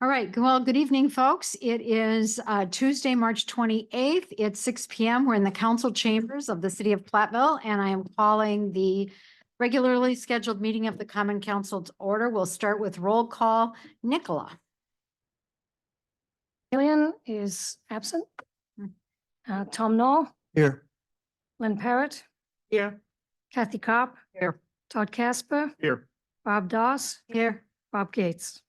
All right. Well, good evening, folks. It is Tuesday, March 28th. It's 6 p.m. We're in the council chambers of the city of Platteville, and I am calling the regularly scheduled meeting of the Common Council to order. We'll start with roll call. Nicola. Gillian is absent. Tom Knoll, Here. Lynn Parrott, Here. Kathy Kopp, Here. Todd Casper, Here. Bob Doss, Here. Bob Gates.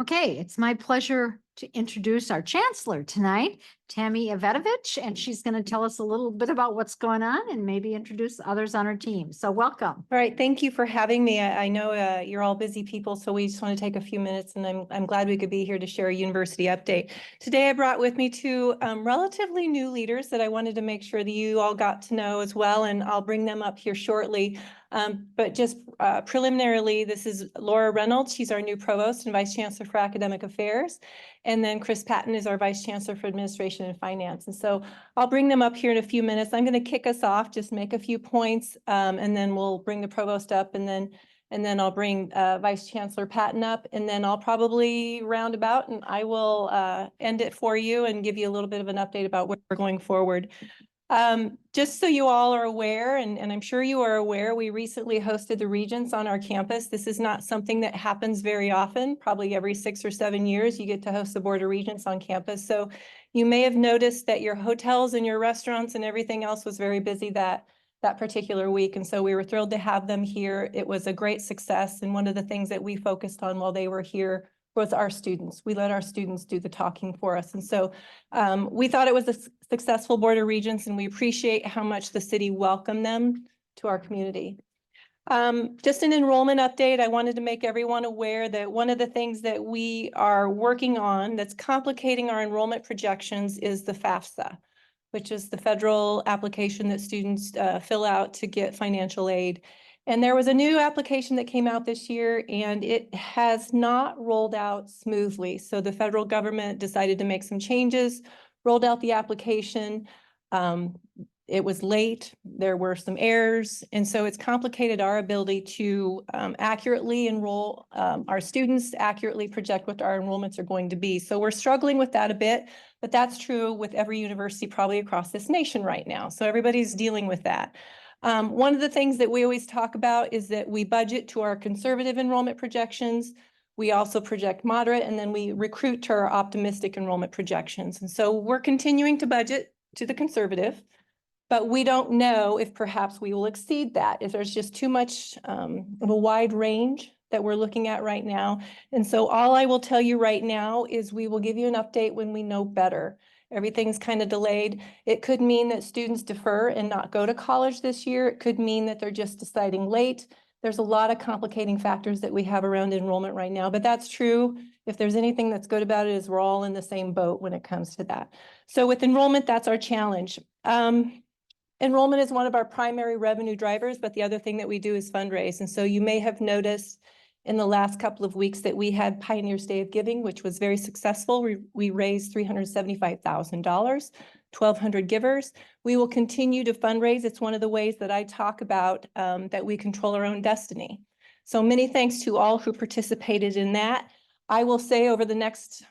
Okay, it's my pleasure to introduce our chancellor tonight, Tammy Ivetovich, and she's going to tell us a little bit about what's going on and maybe introduce others on her team. So welcome. All right, thank you for having me. I know you're all busy people, so we just want to take a few minutes, and I'm glad we could be here to share a university update. Today, I brought with me two relatively new leaders that I wanted to make sure that you all got to know as well, and I'll bring them up here shortly. But just preliminarily, this is Laura Reynolds. She's our new provost and vice chancellor for academic affairs. And then Chris Patton is our vice chancellor for administration and finance. And so I'll bring them up here in a few minutes. I'm going to kick us off, just make a few points, and then we'll bring the provost up, and then I'll bring Vice Chancellor Patton up, and then I'll probably round about, and I will end it for you and give you a little bit of an update about where we're going forward. Just so you all are aware, and I'm sure you are aware, we recently hosted the Regents on our campus. This is not something that happens very often. Probably every 6 or 7 years, you get to host the Board of Regents on campus. So you may have noticed that your hotels and your restaurants and everything else was very busy that particular week. And so we were thrilled to have them here. It was a great success. And one of the things that we focused on while they were here was our students. We let our students do the talking for us. And so we thought it was a successful Board of Regents, and we appreciate how much the city welcomed them to our community. Just an enrollment update. I wanted to make everyone aware that one of the things that we are working on that's complicating our enrollment projections is the FAFSA, which is the federal application that students fill out to get financial aid. And there was a new application that came out this year, and it has not rolled out smoothly. So the federal government decided to make some changes, rolled out the application. It was late, there were some errors, and so it's complicated our ability to accurately enroll our students, accurately project what our enrollments are going to be. So we're struggling with that a bit, but that's true with every university probably across this nation right now. So everybody's dealing with that. One of the things that we always talk about is that we budget to our conservative enrollment projections. We also project moderate, and then we recruit to our optimistic enrollment projections. And so we're continuing to budget to the conservative, but we don't know if perhaps we will exceed that, if there's just too much of a wide range that we're looking at right now. And so all I will tell you right now is we will give you an update when we know better. Everything's kind of delayed. It could mean that students defer and not go to college this year. It could mean that they're just deciding late. There's a lot of complicating factors that we have around enrollment right now, but that's true. If there's anything that's good about it is we're all in the same boat when it comes to that. So with enrollment, that's our challenge. Enrollment is one of our primary revenue drivers, but the other thing that we do is fundraise. And so you may have noticed in the last couple of weeks that we had Pioneers Day of Giving, which was very successful. We raised $375,000, 1,200 givers. We will continue to fundraise. It's one of the ways that I talk about that we control our own destiny. So many thanks to all who participated in that. I will say over the next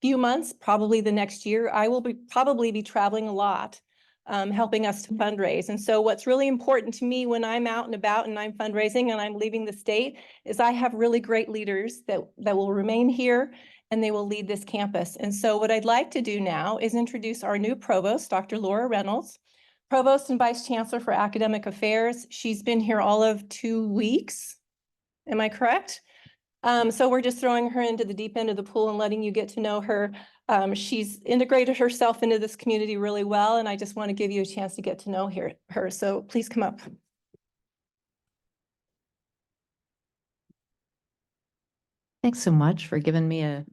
few months, probably the next year, I will probably be traveling a lot, helping us to fundraise. And so what's really important to me when I'm out and about and I'm fundraising and I'm leaving the state is I have really great leaders that will remain here and they will lead this campus. And so what I'd like to do now is introduce our new provost, Dr. Laura Reynolds, provost and vice chancellor for academic affairs. She's been here all of 2 weeks. Am I correct? So we're just throwing her into the deep end of the pool and letting you get to know her. She's integrated herself into this community really well, and I just want to give you a chance to get to know her. So please come up. Thanks so much for giving me a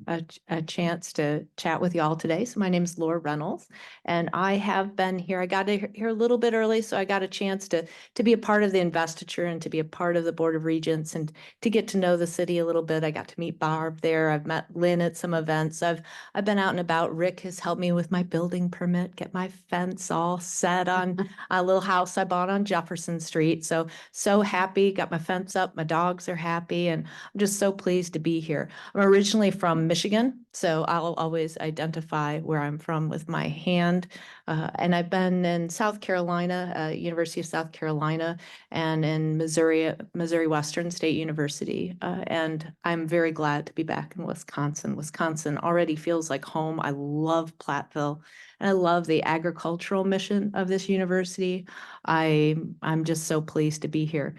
chance to chat with you all today. So my name is Laura Reynolds, and I have been here. I got here a little bit early, so I got a chance to be a part of the investiture and to be a part of the Board of Regents and to get to know the city a little bit. I got to meet Barb there. I've met Lynn at some events. I've been out and about. Rick has helped me with my building permit, get my fence all set on a little house I bought on Jefferson Street. So happy, got my fence up. My dogs are happy, and I'm just so pleased to be here. I'm originally from Michigan, so I'll always identify where I'm from with my hand. And I've been in South Carolina, University of South Carolina, and in Missouri Western State University. And I'm very glad to be back in Wisconsin. Wisconsin already feels like home. I love Platteville, and I love the agricultural mission of this university. I'm just so pleased to be here.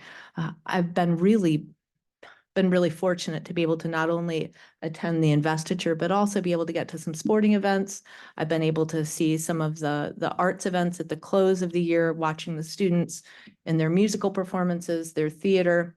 I've been really fortunate to be able to not only attend the investiture, but also be able to get to some sporting events. I've been able to see some of the arts events at the close of the year, watching the students in their musical performances, their theater,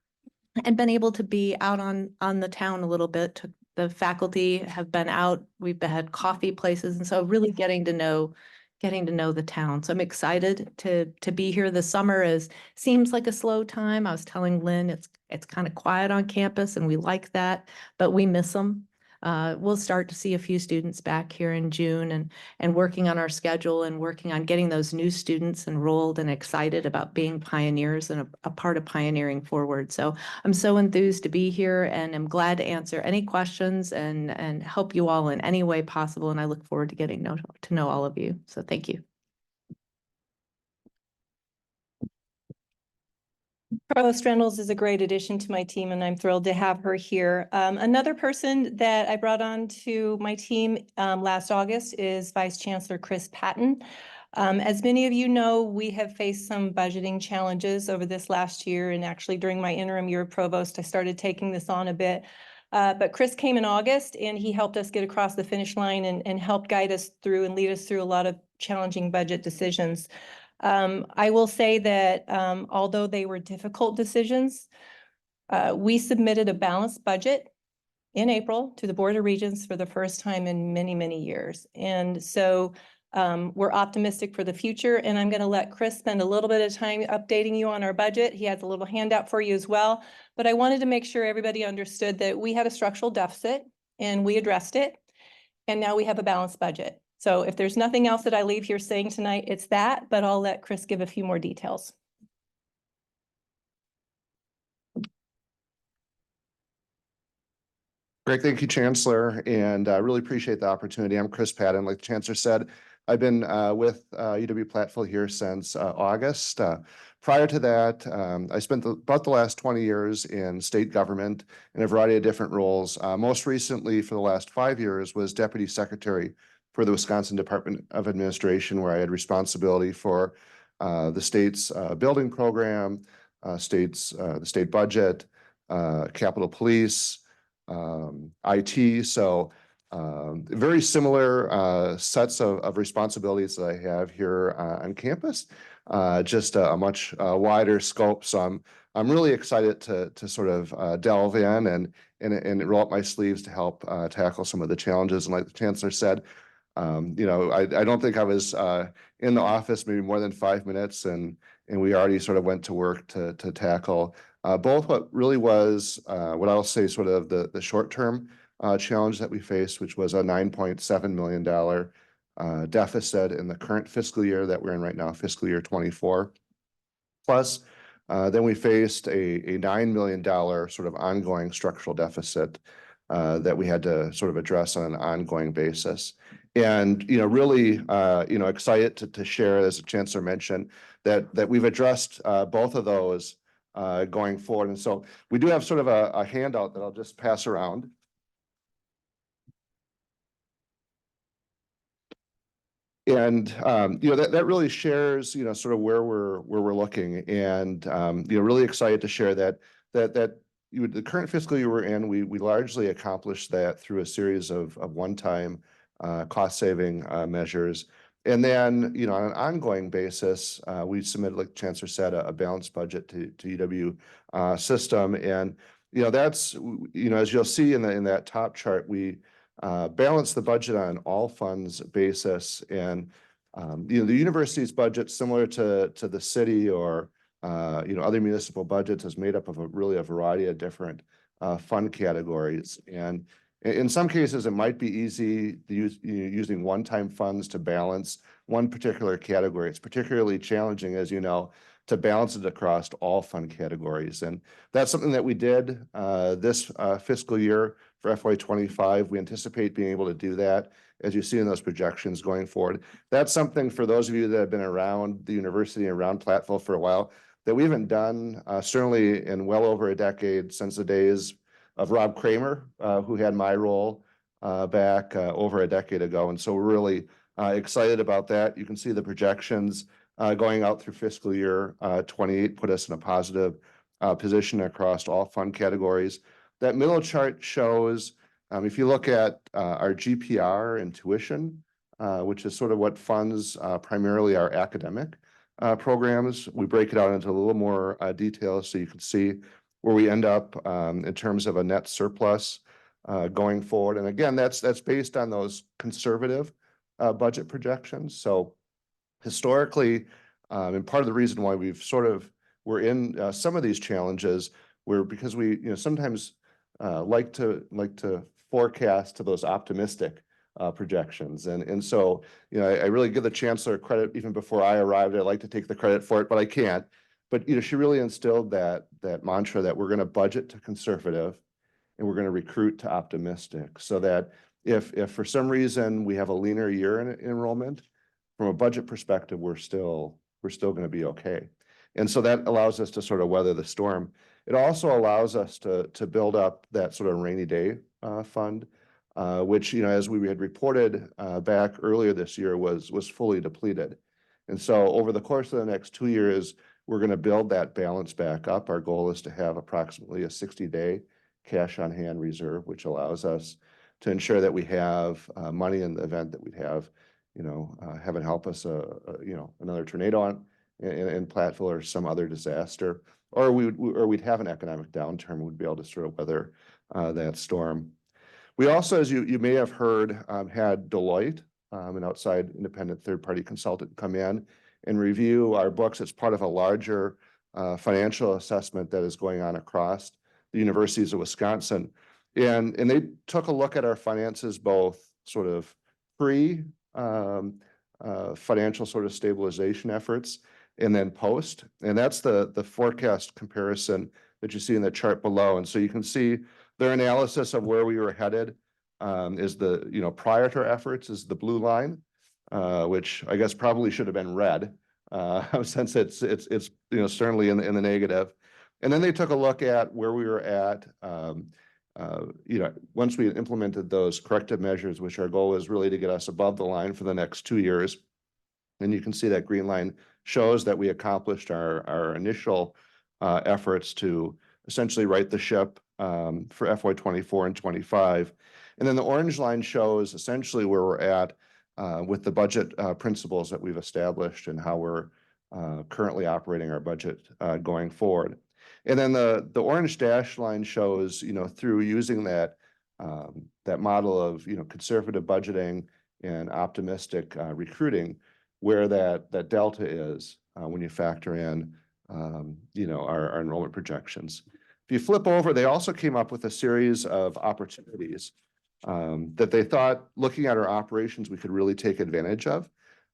and been able to be out on the town a little bit. The faculty have been out. We've had coffee places, and so really getting to know the town. So I'm excited to be here. The summer seems like a slow time. I was telling Lynn it's kind of quiet on campus, and we like that, but we miss them. We'll start to see a few students back here in June, and working on our schedule and working on getting those new students enrolled and excited about being pioneers and a part of pioneering forward. So I'm so enthused to be here, and I'm glad to answer any questions and help you all in any way possible. And I look forward to getting to know all of you. So thank you. Provost Reynolds is a great addition to my team, and I'm thrilled to have her here. Another person that I brought on to my team last August is Vice Chancellor Chris Patton. As many of you know, we have faced some budgeting challenges over this last year, and actually during my interim year of provost, I started taking this on a bit. But Chris came in August, and he helped us get across the finish line and helped guide us through and lead us through a lot of challenging budget decisions. I will say that although they were difficult decisions, we submitted a balanced budget in April to the Board of Regents for the first time in many, many years. And so we're optimistic for the future, and I'm going to let Chris spend a little bit of time updating you on our budget. He has a little handout for you as well, but I wanted to make sure everybody understood that we had a structural deficit and we addressed it, and now we have a balanced budget. So if there's nothing else that I leave here saying tonight, it's that, but I'll let Chris give a few more details. Great, thank you, Chancellor, and I really appreciate the opportunity. I'm Chris Patton. Like the Chancellor said, I've been with UW-Platteville here since August. Prior to that, I spent about the last 20 years in state government in a variety of different roles. Most recently, for the last 5 years, was Deputy Secretary for the Wisconsin Department of Administration, where I had responsibility for the state's building program, the state budget, Capitol Police, IT. So very similar sets of responsibilities that I have here on campus, just a much wider scope. So I'm really excited to sort of delve in and roll up my sleeves to help tackle some of the challenges. And like the Chancellor said, I don't think I was in the office maybe more than 5 minutes, and we already sort of went to work to tackle both what really was what I'll say sort of the short-term challenge that we faced, which was a $9.7 million deficit in the current fiscal year that we're in right now, fiscal year 24. Plus, then we faced a $9 million sort of ongoing structural deficit that we had to sort of address on an ongoing basis. And, really, excited to share, as the Chancellor mentioned, that we've addressed both of those going forward. And so we do have sort of a handout that I'll just pass around. And that really shares sort of where we're looking, and really excited to share that the current fiscal year we're in, we largely accomplished that through a series of one-time cost saving measures. And then on an ongoing basis, we submitted, like the Chancellor said, a balanced budget to UW system, and that's as you'll see in that top chart, we balance the budget on an all funds basis. And the university's budget, similar to the city or other municipal budgets, is made up of really a variety of different fund categories. And in some cases, it might be easy to use using one-time funds to balance one particular category. It's particularly challenging, as you know, to balance it across all fund categories. And that's something that we did this fiscal year for FY 25. We anticipate being able to do that, as you see in those projections going forward. That's something for those of you that have been around the university, around Platteville for a while, that we haven't done certainly in well over a decade, since the days of Rob Kramer, who had my role back over a decade ago. And so we're really excited about that. You can see the projections going out through fiscal year 28 put us in a positive position across all fund categories. That middle chart shows, if you look at our GPR and tuition, which is sort of what funds primarily our academic programs, we break it out into a little more detail so you can see where we end up in terms of a net surplus going forward. And again, that's based on those conservative budget projections. So historically, and part of the reason why we're in some of these challenges, because we sometimes like to forecast to those optimistic projections. And so, I really give the chancellor credit. Even before I arrived, I like to take the credit for it, but I can't. But, she really instilled that mantra that we're going to budget to conservative and we're going to recruit to optimistic, so that if for some reason we have a leaner year in enrollment, from a budget perspective, we're still going to be okay. And so that allows us to sort of weather the storm. It also allows us to build up that sort of rainy day fund, which, as we had reported back earlier this year, was fully depleted. And so over the course of the next 2 years, we're going to build that balance back up. Our goal is to have approximately a 60-day cash on hand reserve, which allows us to ensure that we have money in the event that we'd have, heaven help us, another tornado in Platteville or some other disaster, or we'd have an economic downturn. We'd be able to sort of weather that storm. We also, as you may have heard, had Deloitte, an outside independent third-party consultant, come in and review our books as part of a larger financial assessment that is going on across the universities of Wisconsin. And they took a look at our finances, both sort of pre financial sort of stabilization efforts and then post. And that's the forecast comparison that you see in the chart below. And so you can see their analysis of where we were headed is prior to our efforts is the blue line, which I guess probably should have been red since it's certainly in the negative. And then they took a look at where we were at, once we implemented those corrective measures, which our goal is really to get us above the line for the next 2 years. And you can see that green line shows that we accomplished our initial efforts to essentially right the ship for FY 24 and 25. And then the orange line shows essentially where we're at with the budget principles that we've established and how we're currently operating our budget going forward. And then the orange dash line shows, through using that model of, conservative budgeting and optimistic recruiting, where that delta is when you factor in, our enrollment projections. If you flip over, they also came up with a series of opportunities that they thought, looking at our operations, we could really take advantage of.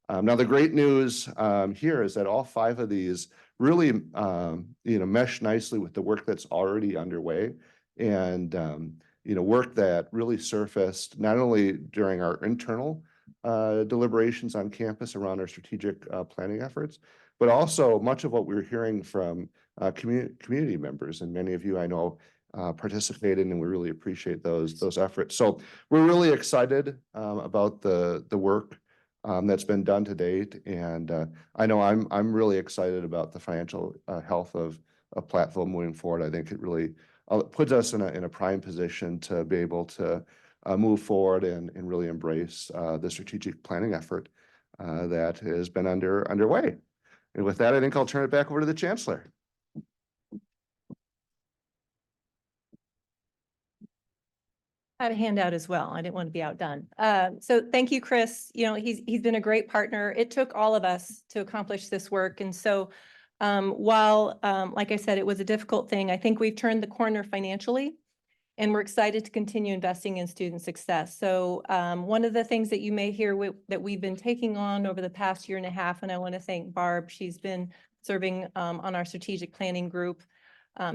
Now, the great news here is that all 5 of these really, mesh nicely with the work that's already underway, and work that really surfaced not only during our internal deliberations on campus around our strategic planning efforts, but also much of what we were hearing from community members, and many of you I know participated, and we really appreciate those efforts. So we're really excited about the work that's been done to date, and I know I'm really excited about the financial health of Platteville moving forward. I think it really puts us in a prime position to be able to move forward and really embrace the strategic planning effort that has been underway. And with that, I think I'll turn it back over to the chancellor. I have a handout as well. I didn't want to be outdone. So thank you, Chris. He's been a great partner. It took all of us to accomplish this work. And so while, like I said, it was a difficult thing, I think we've turned the corner financially, and we're excited to continue investing in student success. So one of the things that you may hear that we've been taking on over the past year and a half, and I want to thank Barb, she's been serving on our strategic planning group,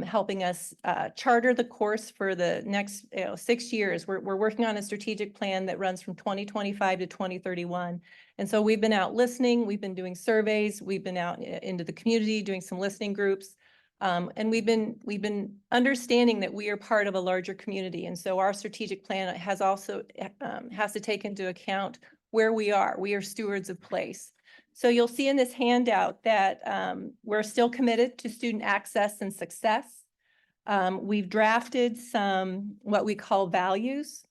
helping us charter the course for the next 6 years. We're working on a strategic plan that runs from 2025 to 2031. And so we've been out listening, we've been doing surveys, we've been out into the community doing some listening groups. And we've been understanding that we are part of a larger community. And so our strategic plan has also has to take into account where we are. We are stewards of place. So you'll see in this handout that we're still committed to student access and success. We've drafted some what we call values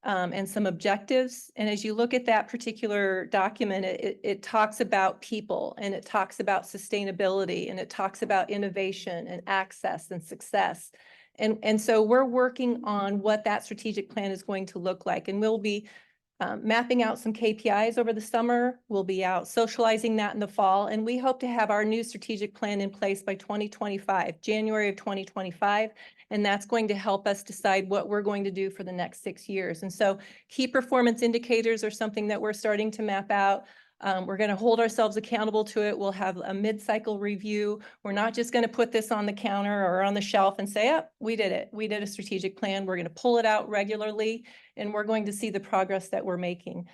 and some objectives. And as you look at that particular document, it talks about people, and it talks about sustainability, and it talks about innovation and access and success. And so we're working on what that strategic plan is going to look like. And we'll be mapping out some KPIs over the summer. We'll be out socializing that in the fall, and we hope to have our new strategic plan in place by 2025, January of 2025. And that's going to help us decide what we're going to do for the next 6 years. And so key performance indicators are something that we're starting to map out. We're going to hold ourselves accountable to it. We'll have a mid-cycle review. We're not just going to put this on the counter or on the shelf and say, oh, we did it. We did a strategic plan. We're going to pull it out regularly, and we're going to see the progress that we're making.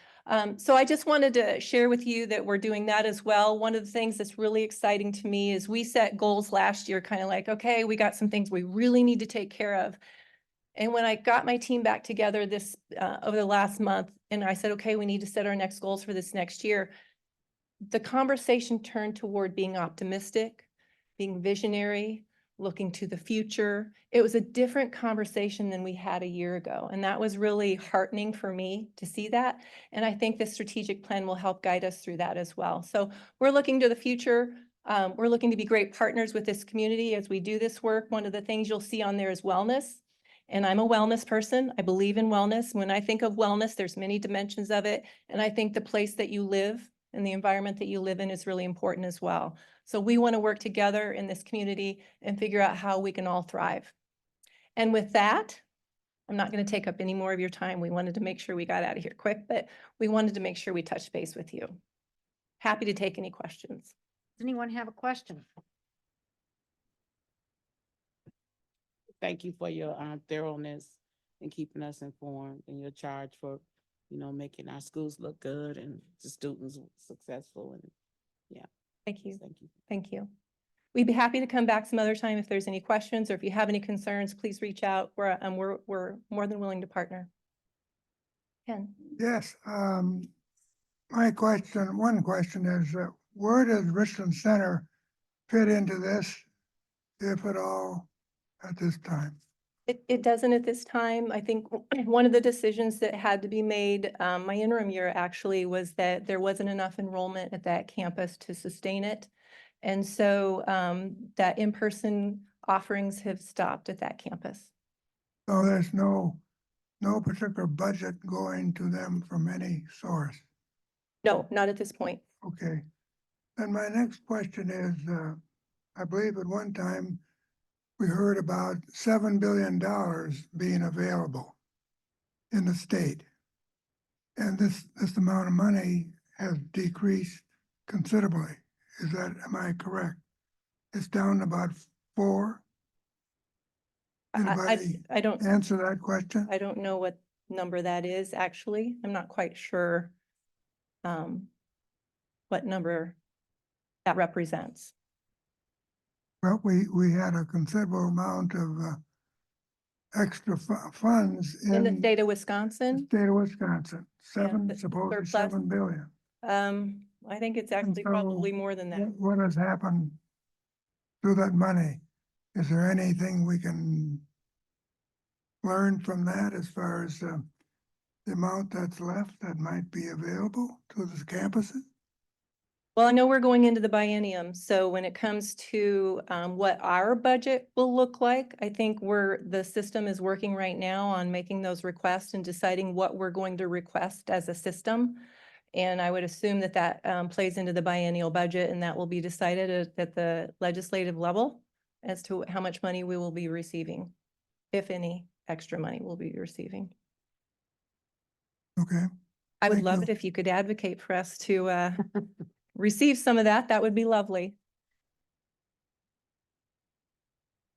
So I just wanted to share with you that we're doing that as well. One of the things that's really exciting to me is we set goals last year, kind of like, okay, we got some things we really need to take care of. And when I got my team back together this over the last month, and I said, okay, we need to set our next goals for this next year, the conversation turned toward being optimistic, being visionary, looking to the future. It was a different conversation than we had a year ago. And that was really heartening for me to see that. And I think the strategic plan will help guide us through that as well. So we're looking to the future. We're looking to be great partners with this community as we do this work. One of the things you'll see on there is wellness. And I'm a wellness person. I believe in wellness. When I think of wellness, there's many dimensions of it. And I think the place that you live and the environment that you live in is really important as well. So we want to work together in this community and figure out how we can all thrive. And with that, I'm not going to take up any more of your time. We wanted to make sure we got out of here quick, but we wanted to make sure we touched base with you. Happy to take any questions. Does anyone have a question? Thank you for your thoroughness and keeping us informed, and your charge for, making our schools look good and the students successful. And Thank you. thank you. Thank you. We'd be happy to come back some other time if there's any questions, or if you have any concerns, please reach out. We're more than willing to partner. Ken? Yes, my question, one question is, where does Richland Center fit into this, if at all, at this time? It doesn't at this time. I think one of the decisions that had to be made, my interim year actually, was that there wasn't enough enrollment at that campus to sustain it. And so that in-person offerings have stopped at that campus. So there's no particular budget going to them from any source? No, not at this point. Okay. And my next question is, I believe at one time we heard about $7 billion being available in the state. And this amount of money has decreased considerably. Am I correct? It's down to about 4? Anybody I don't answer that question? I don't know what number that is, actually. I'm not quite sure what number that represents. Well, we had a considerable amount of extra funds In the in state of the Wisconsin, state of Wisconsin, the supposedly surplus. $7 billion. I think it's actually so probably more than that. What has happened to that money? Is there anything we can learn from that as far as the amount that's left that might be available to the campuses? Well, I know we're going into the biennium, so when it comes to what our budget will look like, I think the system is working right now on making those requests and deciding what we're going to request as a system. And I would assume that plays into the biennial budget, and that will be decided at the legislative level as to how much money we will be receiving, if any extra money we'll be receiving. Okay, I would Thank love you. it if you could advocate for us to receive some of that. That would be lovely.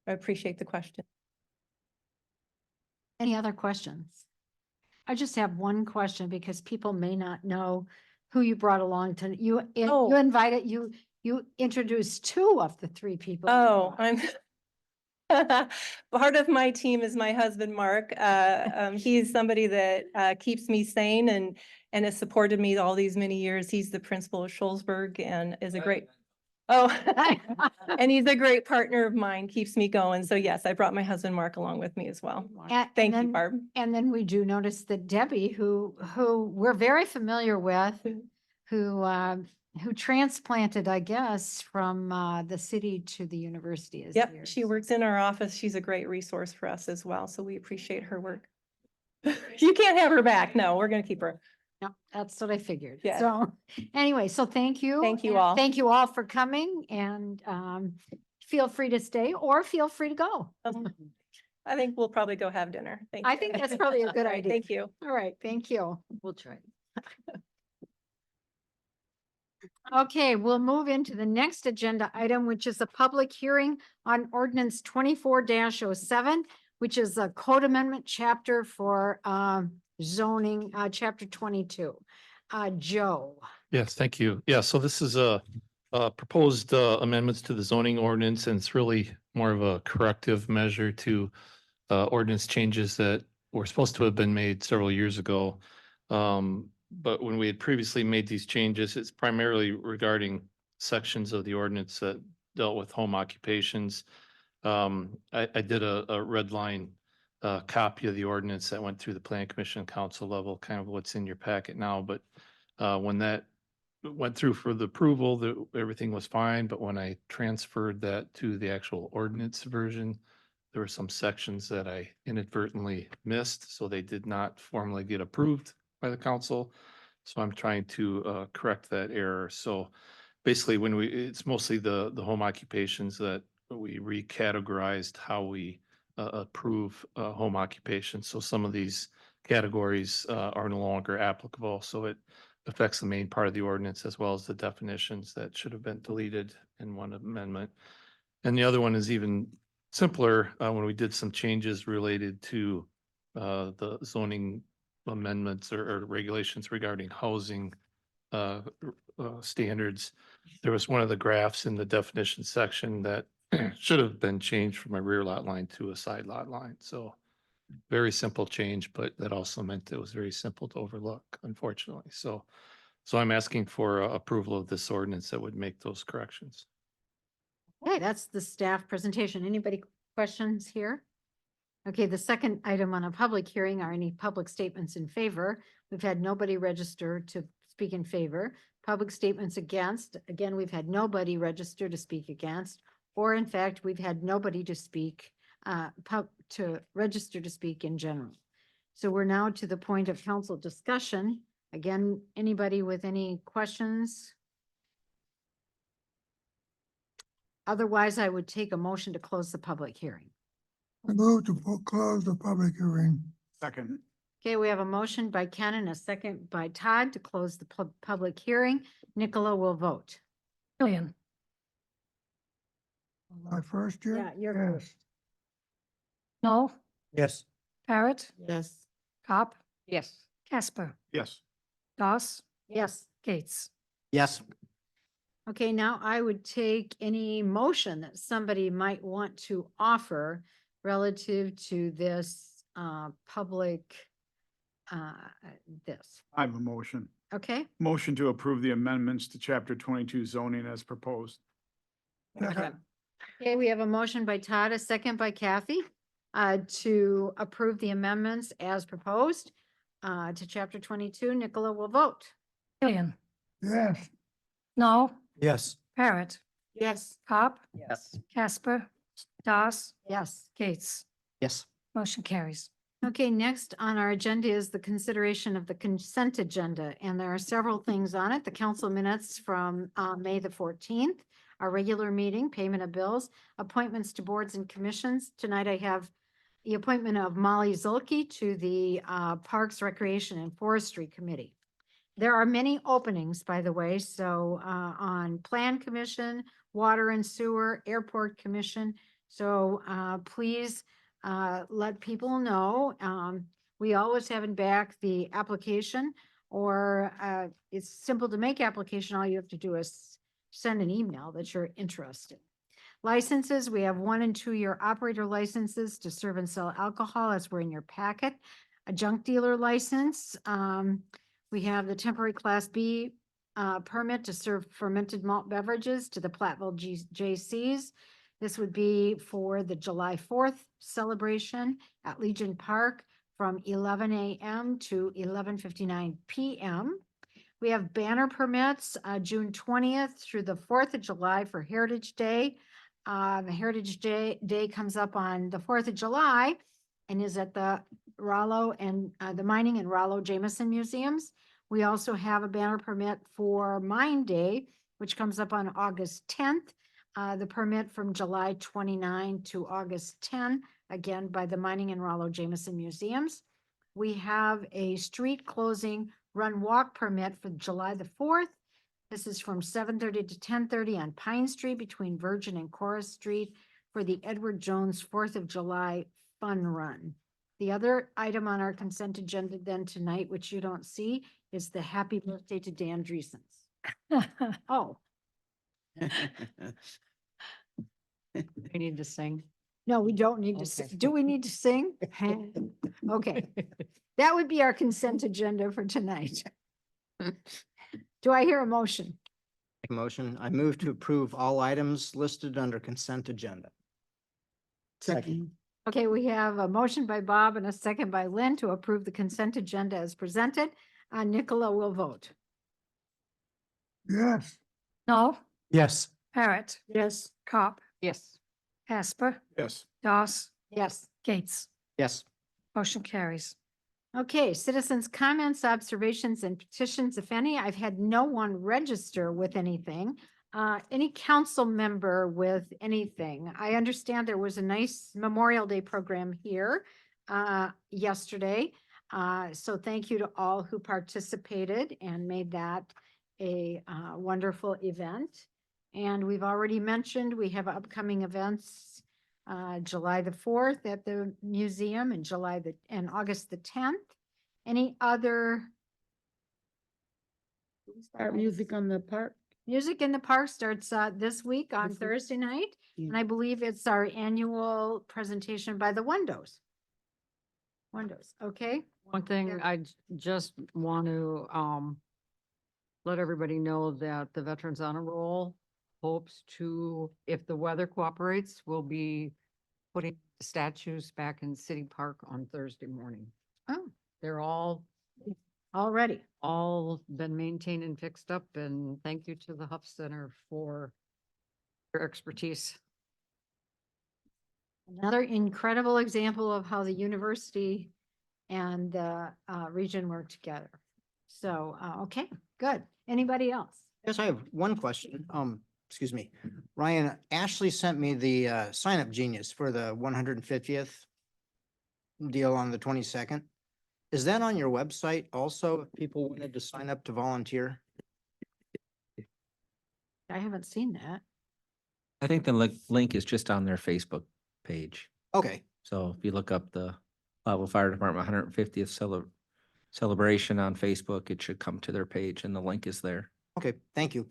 I appreciate the question. Any other questions? I just have one question because people may not know who you brought along to, you Oh. you introduced two of the three people. you Oh, brought. I'm part of my team is my husband, Mark. He's somebody that keeps me sane and has supported me all these many years. He's the principal of Shullsburg and is a great, oh, and he's a great partner of mine, keeps me going. So yes, I brought my husband, Mark, along with me as well. And Thank you, then- Barb. And then we do notice that Debbie, who we're very familiar with, who transplanted, I guess, from the city to the university. is Yep, here. she works in our office. She's a great resource for us as well. So we appreciate her work. You can't have her back. No, we're going to keep her. Yep, that's what I figured. Yes. So anyway, so thank you. Thank you and all. Thank you all for coming and feel free to stay or feel free to go. I think we'll probably go have dinner. Thank you. I think that's probably a good All right, idea. Thank you. All right, thank you. We'll try. Okay, we'll move into the next agenda item, which is a public hearing on ordinance 24-07, which is a code amendment chapter for zoning, chapter 22. Joe. Yes, thank you. Yeah, so this is a proposed amendments to the zoning ordinance, and it's really more of a corrective measure to ordinance changes that were supposed to have been made several years ago. But when we had previously made these changes, it's primarily regarding sections of the ordinance that dealt with home occupations. I did a red line copy of the ordinance that went through the Planning Commission Council level, kind of what's in your packet now, but when that went through for the approval, everything was fine, but when I transferred that to the actual ordinance version, there were some sections that I inadvertently missed, so they did not formally get approved by the council. So I'm trying to correct that error. So basically, it's mostly the home occupations that we recategorized how we approve home occupations. So some of these categories are no longer applicable. So it affects the main part of the ordinance as well as the definitions that should have been deleted in one amendment. And the other one is even simpler when we did some changes related to the zoning amendments or regulations regarding housing standards. There was one of the graphs in the definition section that should have been changed from a rear lot line to a side lot line. So very simple change, but that also meant it was very simple to overlook, unfortunately. So I'm asking for approval of this ordinance that would make those corrections. Okay, that's the staff presentation. Anybody questions here? Okay, the second item on a public hearing are any public statements in favor. We've had nobody register to speak in favor. Public statements against, again, we've had nobody register to speak against, or in fact, we've had nobody to speak, to register to speak in general. So we're now to the point of council discussion. Again, anybody with any questions? Otherwise, I would take a motion to close the public hearing. I move to close the public hearing. Second. Okay, we have a motion by Ken and a second by Todd to close the public hearing. Nicola will vote. Killian, My first year? Yeah, you're Yes. Noel, Yes. Parrot, Yes. Cop, Yes. Casper, Yes. Doss, Yes. Gates. Yes. Okay, now I would take any motion that somebody might want to offer relative to this public this. I have a motion. Okay, Motion to approve the amendments to chapter 22 zoning as proposed. Second. okay, we have a motion by Todd, a second by Kathy to approve the amendments as proposed to chapter 22. Nicola will vote. Killian, Yes. Noel, Yes. Parrot, Yes. Cop, Yes. Casper, Doss, Yes. Gates. Yes. Motion carries. Okay, next on our agenda is the consideration of the consent agenda, and there are several things on it. The council minutes from May the 14th, our regular meeting, payment of bills, appointments to boards and commissions. Tonight I have the appointment of Molly Zulke to the Parks, Recreation, and Forestry Committee. There are many openings, by the way, so on Plan Commission, Water and Sewer, Airport Commission, So please let people know. We always have in back the application, or it's simple to make application. All you have to do is send an email that you're interested. Licenses, we have 1 and 2 year operator licenses to serve and sell alcohol, as were in your packet. A junk dealer license. We have the temporary Class B permit to serve fermented malt beverages to the Platteville JCs. This would be for the July 4th celebration at Legion Park from 11 a.m. to 11:59 p.m. We have banner permits, June 20th through the 4th of July for Heritage Day. The Heritage Day comes up on the 4th of July and is at the Rollo and the Mining and Rollo Jameson Museums. We also have a banner permit for Mine Day, which comes up on August 10th. The permit from July 29 to August 10, again by the Mining and Rollo Jameson Museums. We have a street closing run walk permit for July the 4th. This is from 7:30 to 10:30 on Pine Street between Virgin and Chorus Street for the Edward Jones 4th of July Fun Run. The other item on our consent agenda then tonight, which you don't see, is the happy birthday to Dan Dreesens. Oh, We need to sing. no, we don't need to sing. Okay. Do we need to sing? Okay, that would be our consent agenda for tonight. Do I hear a motion? Make a motion. I move to approve all items listed under consent agenda. Second. Okay, we have a motion by Bob and a second by Lynn to approve the consent agenda as presented. Nicola will vote. Yes. No, Yes. Parrot, Yes. Cop, Yes. Casper, Yes. Doss, Yes. Gates. Yes. Motion carries. Okay, citizens' comments, observations, and petitions, if any. I've had no one register with anything. Any council member with anything? I understand there was a nice Memorial Day program here yesterday. So thank you to all who participated and made that a wonderful event. And we've already mentioned we have upcoming events July the 4th at the museum and August the 10th. Any other? Art music on the park. Music in the Park starts this week on This week. Thursday night. Yeah. And I believe it's our annual presentation by the Windows. Okay? One thing I just want to let everybody know that the Veterans Honor Roll hopes to, if the weather cooperates, will be putting statues back in City Park on Thursday morning. Oh, They're all already. been maintained and fixed up, and thank you to the Huff Center for their expertise. Another incredible example of how the university and the region work together. So, okay, good. Anybody else? Yes, I have one question. Excuse me. Ryan, Ashley sent me the sign up genius for the 150th deal on the 22nd. Is that on your website also if people wanted to sign up to volunteer? I haven't seen that. I think the link is just on their Facebook page. Okay, So if you look up the Platteville Fire Department 150th celebration on Facebook, it should come to their page and the link is there. okay, thank you.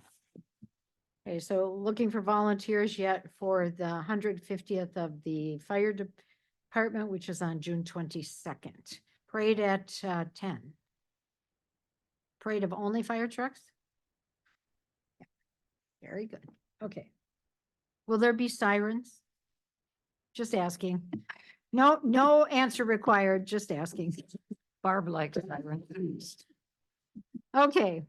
Okay, so looking for volunteers yet for the 150th of the fire department, which is on June 22nd. Parade at 10. Parade of only fire trucks? Yeah. Very good. Okay. Will there be sirens? Just asking. No answer required, just asking. Barb likes sirens. Okay,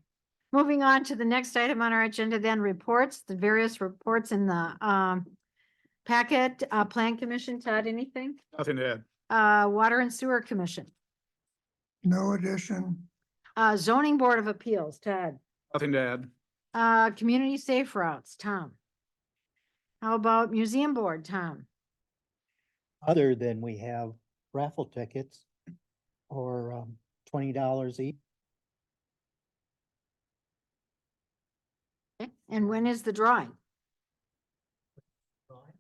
moving on to the next item on our agenda, then reports, the various reports in the packet. Plan Commission, Todd, anything? Nothing to add. Water and Sewer Commission, No addition. Zoning Board of Appeals, Todd. Nothing to add. Community Safe Routes, Tom. How about Museum Board, Tom? Other than we have raffle tickets or $20 each. Okay, and when is the drawing?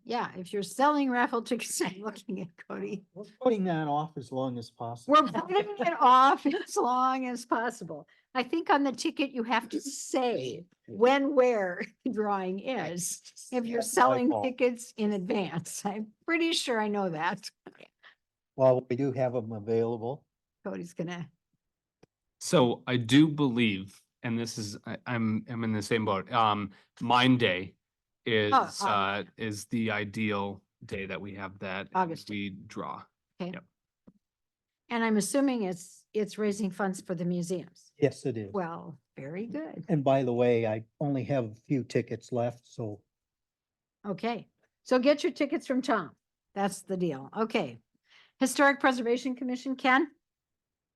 Yeah, if you're selling raffle tickets, I'm looking at Cody. We're putting that off as long as possible. We're putting it off as long as possible. I think on the ticket, you have to say when, where the drawing is. If you're That's my selling fault. tickets in advance, I'm pretty sure I know that. Well, we do have them available. Cody's gonna, So I do believe, and this is, I'm in the same boat, Mine Day is the ideal day that we have that. and August. We draw. okay. Yep. And I'm assuming it's raising funds for the museums. Yes, it is. Well, very good. And by the way, I only have a few tickets left, so Okay, so get your tickets from Tom. That's the deal. Okay. Historic Preservation Commission, Ken?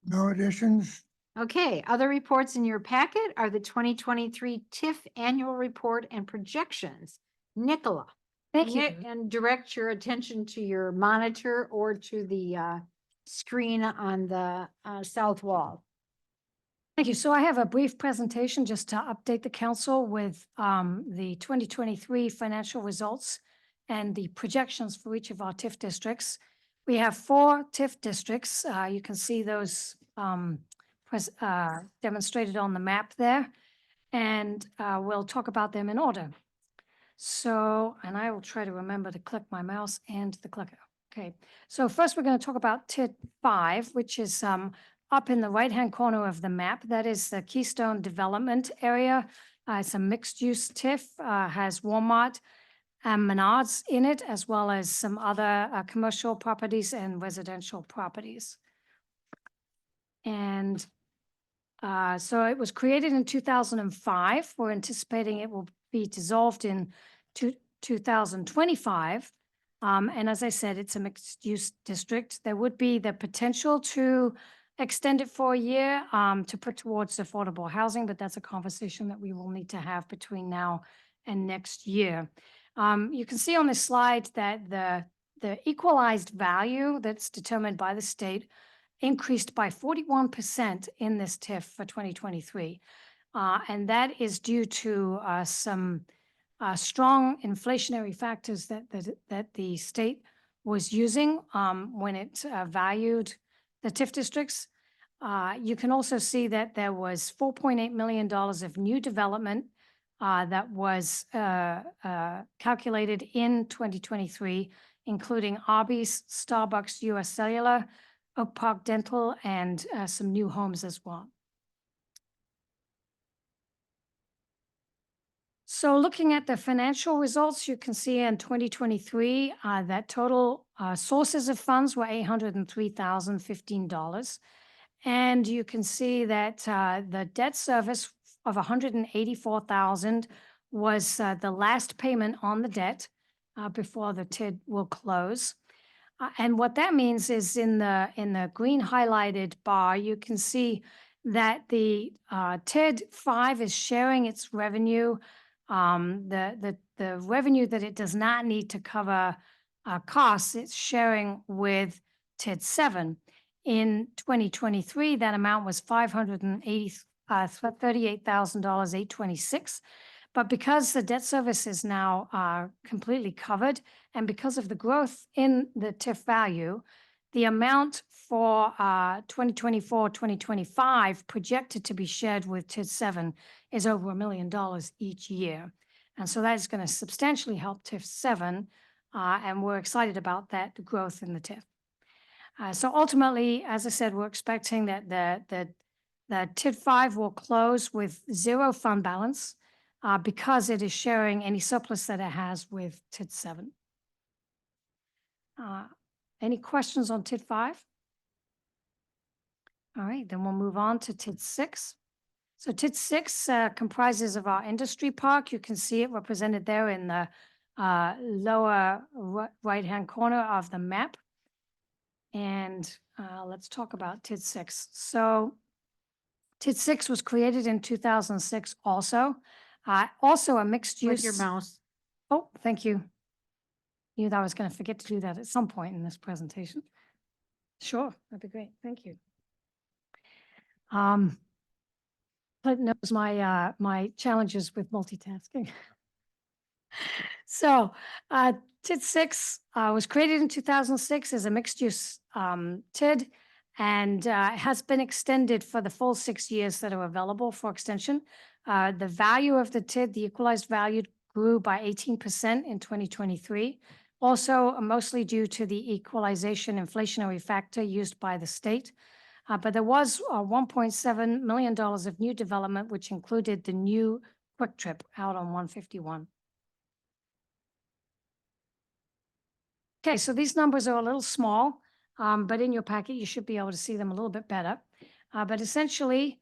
No additions? Okay, other reports in your packet are the 2023 TIF Annual Report and Projections. Nicola. Thank you. And direct your attention to your monitor or to the screen on the south wall. Thank you. So I have a brief presentation just to update the council with the 2023 financial results and the projections for each of our TIF districts. We have 4 TIF districts. You can see those demonstrated on the map there, and we'll talk about them in order. So, and I will try to remember to click my mouse and the clicker. Okay, so first we're going to talk about TID 5, which is up in the right-hand corner of the map. That is the Keystone Development Area. It's a mixed-use TIF, has Walmart and Menards in it, as well as some other commercial properties and residential properties. And so it was created in 2005. We're anticipating it will be dissolved in 2025. And as I said, it's a mixed-use district. There would be the potential to extend it for a year to put towards affordable housing, but that's a conversation that we will need to have between now and next year. You can see on this slide that the equalized value that's determined by the state increased by 41% in this TIF for 2023. And that is due to some strong inflationary factors that the state was using when it valued the TIF districts. You can also see that there was $4.8 million of new development that was calculated in 2023, including Arby's, Starbucks, US Cellular, Oak Park Dental, and some new homes as well. So looking at the financial results, you can see in 2023 that total sources of funds were $803,015. And you can see that the debt service of $184,000 was the last payment on the debt before the TID will close. And what that means is in the green highlighted bar, you can see that the TID 5 is sharing its revenue. The revenue that it does not need to cover costs, it's sharing with TID 7. In 2023, that amount was $538,826. But because the debt service is now completely covered, and because of the growth in the TIF value, the amount for 2024-2025 projected to be shared with TID 7 is over $1 million each year. And so that is going to substantially help TIF 7, and we're excited about that growth in the TIF. So ultimately, as I said, we're expecting that the TID 5 will close with 0 fund balance because it is sharing any surplus that it has with TID 7. Any questions on TID 5? All right, then we'll move on to TID 6. So TID 6 comprises of our industry park. You can see it represented there in the lower right-hand corner of the map. And let's talk about TID 6. So TID 6 was created in 2006 also. Also a mixed use. With your mouse. Oh, thank you. Knew that I was going to forget to do that at some point in this presentation. Sure, that'd be great. Thank you. Clint knows my my challenges with multitasking. So TID 6 was created in 2006 as a mixed-use TID and has been extended for the full 6 years that are available for extension. The value of the TID, the equalized value, grew by 18% in 2023, also mostly due to the equalization inflationary factor used by the state. But there was $1.7 million of new development, which included the new Quick Trip out on 151. Okay, so these numbers are a little small, but in your packet, you should be able to see them a little bit better. But essentially,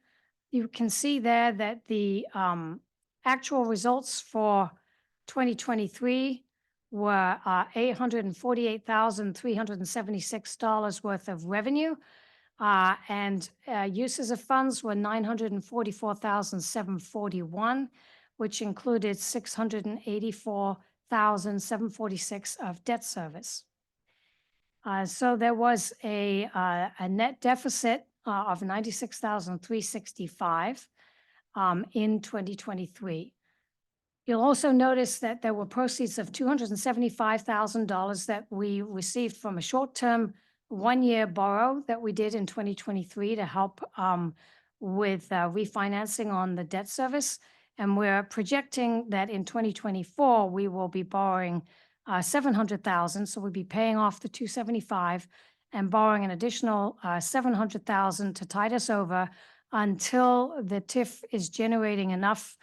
you can see there that the actual results for 2023 were $848,376 worth of revenue, and uses of funds were $944,741, which included $684,746 of debt service. So there was a net deficit of $96,365 in 2023. You'll also notice that there were proceeds of $275,000 that we received from a short-term one-year borrow that we did in 2023 to help with refinancing on the debt service. And we're projecting that in 2024, we will be borrowing $700,000. So we'll be paying off the $275,000 and borrowing an additional $700,000 to tide us over until the TIF is generating enough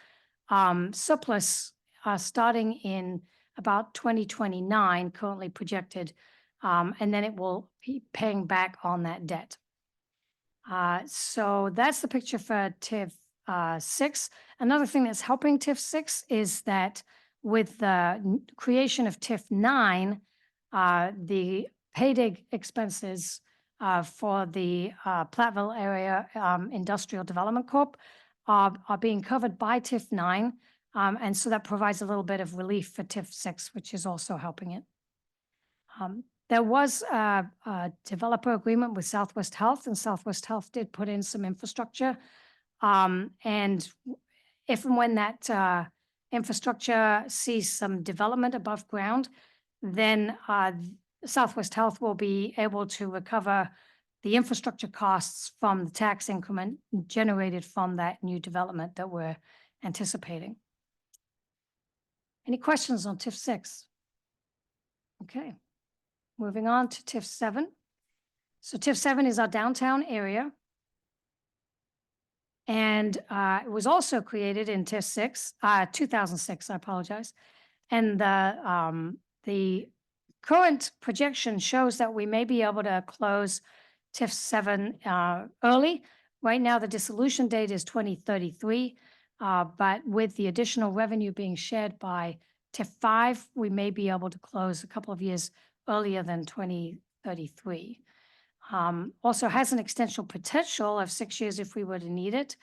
surplus starting in about 2029, currently projected, and then it will be paying back on that debt. So that's the picture for TIF 6. Another thing that's helping TIF 6 is that with the creation of TIF 9, the paydig expenses for the Platteville Area Industrial Development Corp are being covered by TIF 9. And so that provides a little bit of relief for TIF 6, which is also helping it. There was a developer agreement with Southwest Health, and Southwest Health did put in some infrastructure. And if and when that infrastructure sees some development above ground, then Southwest Health will be able to recover the infrastructure costs from the tax increment generated from that new development that we're anticipating. Any questions on TIF 6? Okay, moving on to TIF 7. So TIF 7 is our downtown area. And it was also created in TIF 6, 2006, I apologize. And the current projection shows that we may be able to close TIF 7 early. Right now, the dissolution date is 2033, but with the additional revenue being shared by TIF 5, we may be able to close a couple of years earlier than 2033. Also has an extension potential of 6 years if we were to need it.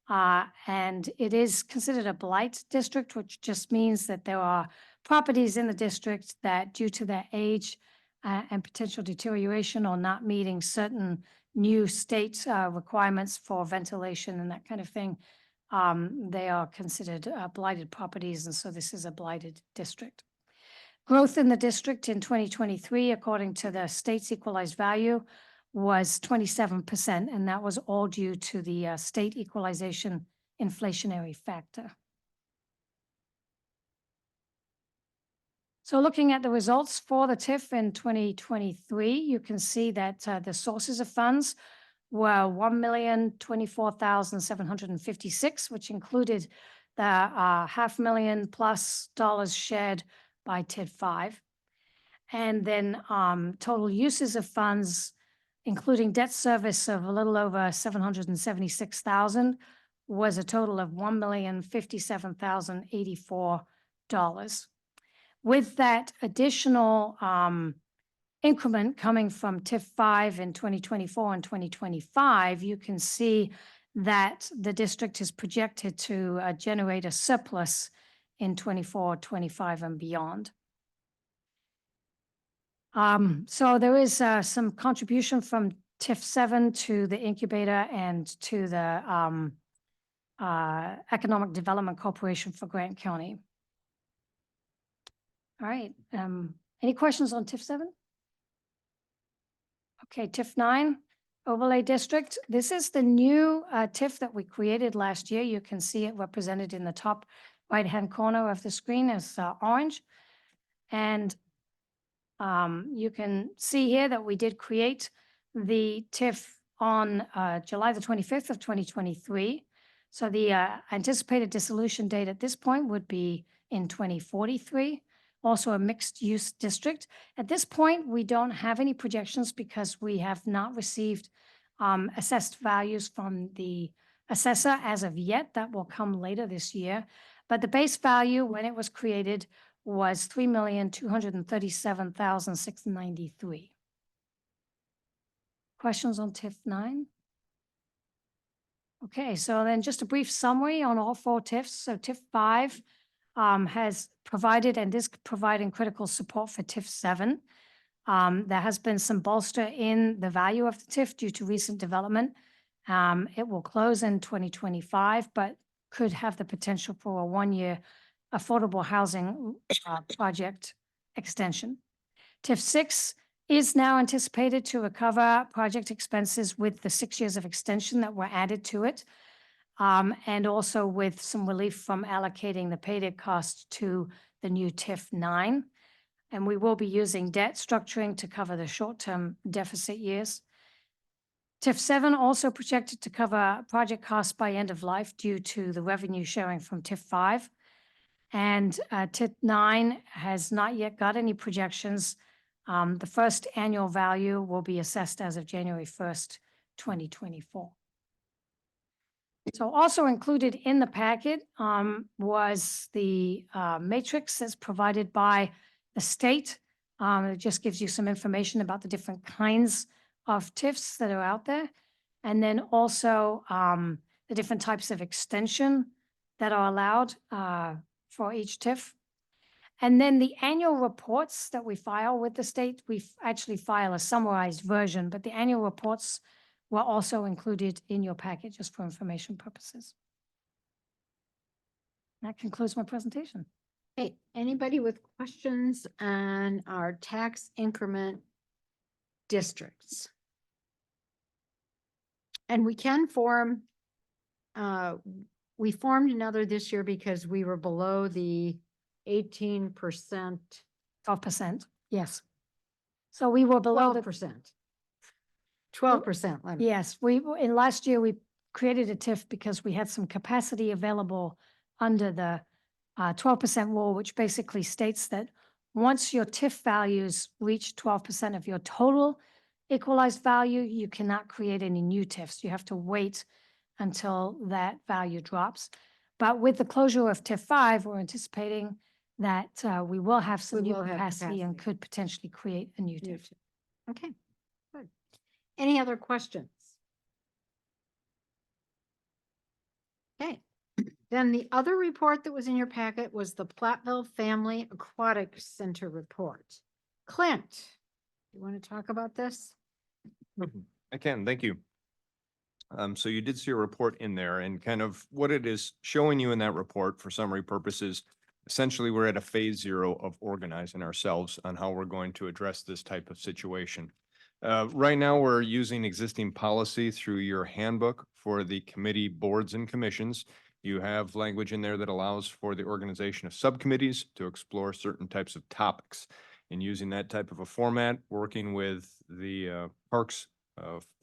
And it is considered a blight district, which just means that there are properties in the district that due to their age and potential deterioration or not meeting certain new state requirements for ventilation and that kind of thing, they are considered blighted properties. And so this is a blighted district. Growth in the district in 2023, according to the state's equalized value, was 27%, and that was all due to the state equalization inflationary factor. So looking at the results for the TIF in 2023, you can see that the sources of funds were $1,024,756, which included the $500,000 plus shared by TID 5. And then total uses of funds, including debt service of a little over $776,000, was a total of $1,057,084. With that additional increment coming from TIF 5 in 2024 and 2025, you can see that the district is projected to generate a surplus in 24, 25, and beyond. So there is some contribution from TIF 7 to the incubator and to the Economic Development Corporation for Grant County. All right, Any questions on TIF 7? Okay, TIF 9, overlay district. This is the new TIF that we created last year. You can see it represented in the top right-hand corner of the screen as orange. And you can see here that we did create the TIF on July the 25th of 2023. So the anticipated dissolution date at this point would be in 2043. Also a mixed-use district. At this point, we don't have any projections because we have not received assessed values from the assessor as of yet. That will come later this year. But the base value when it was created was $3,237,693. Questions on TIF 9? Okay, so then just a brief summary on all 4 TIFs. So TIF 5 has provided and is providing critical support for TIF 7. There has been some bolster in the value of the TIF due to recent development. It will close in 2025, but could have the potential for a 1-year affordable housing project extension. TIF 6 is now anticipated to recover project expenses with the 6 years of extension that were added to it, and also with some relief from allocating the payday cost to the new TIF 9. And we will be using debt structuring to cover the short-term deficit years. TIF 7 also projected to cover project costs by end of life due to the revenue sharing from TIF 5. And TIF 9 has not yet got any projections. The first annual value will be assessed as of January 1st, 2024. So also included in the packet was the matrix that's provided by the state. It just gives you some information about the different kinds of TIFs that are out there. And then also the different types of extension that are allowed for each TIF. And then the annual reports that we file with the state, we actually file a summarized version, but the annual reports were also included in your packet just for information purposes. That concludes my presentation. Hey, anybody with questions on our tax increment districts? And we can form, we formed another this year because we were below the 18%. 12%, yes. So we were below the 12%. 12% limit. Yes, in last year, we created a TIF because we had some capacity available under the 12% rule, which basically states that once your TIF values reach 12% of your total equalized value, you cannot create any new TIFs. You have to wait until that value drops. But with the closure of TIF 5, we're anticipating that we will have some new capacity and could potentially create a new TIF. Okay, good. Any other questions? Okay, then the other report that was in your packet was the Platteville Family Aquatic Center report. Clint, you want to talk about this? I can, thank you. So you did see a report in there, and kind of what it is showing you in that report for summary purposes. Essentially, we're at a phase 0 of organizing ourselves on how we're going to address this type of situation. Right now, we're using existing policy through your handbook for the committee boards and commissions. You have language in there that allows for the organization of subcommittees to explore certain types of topics. And using that type of a format, working with the Parks,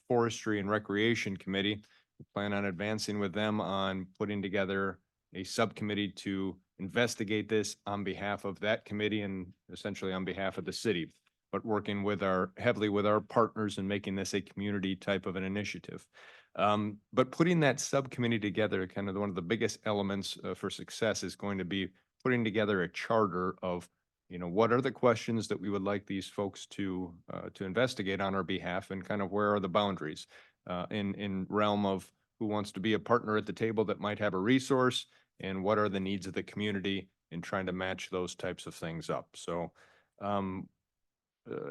Forestry and Recreation Committee, we plan on advancing with them on putting together a subcommittee to investigate this on behalf of that committee and essentially on behalf of the city, but working with heavily with our partners and making this a community type of an initiative. But putting that subcommittee together, kind of one of the biggest elements for success is going to be putting together a charter of, what are the questions that we would like these folks to investigate on our behalf, and kind of where are the boundaries in realm of who wants to be a partner at the table that might have a resource, and what are the needs of the community in trying to match those types of things up. So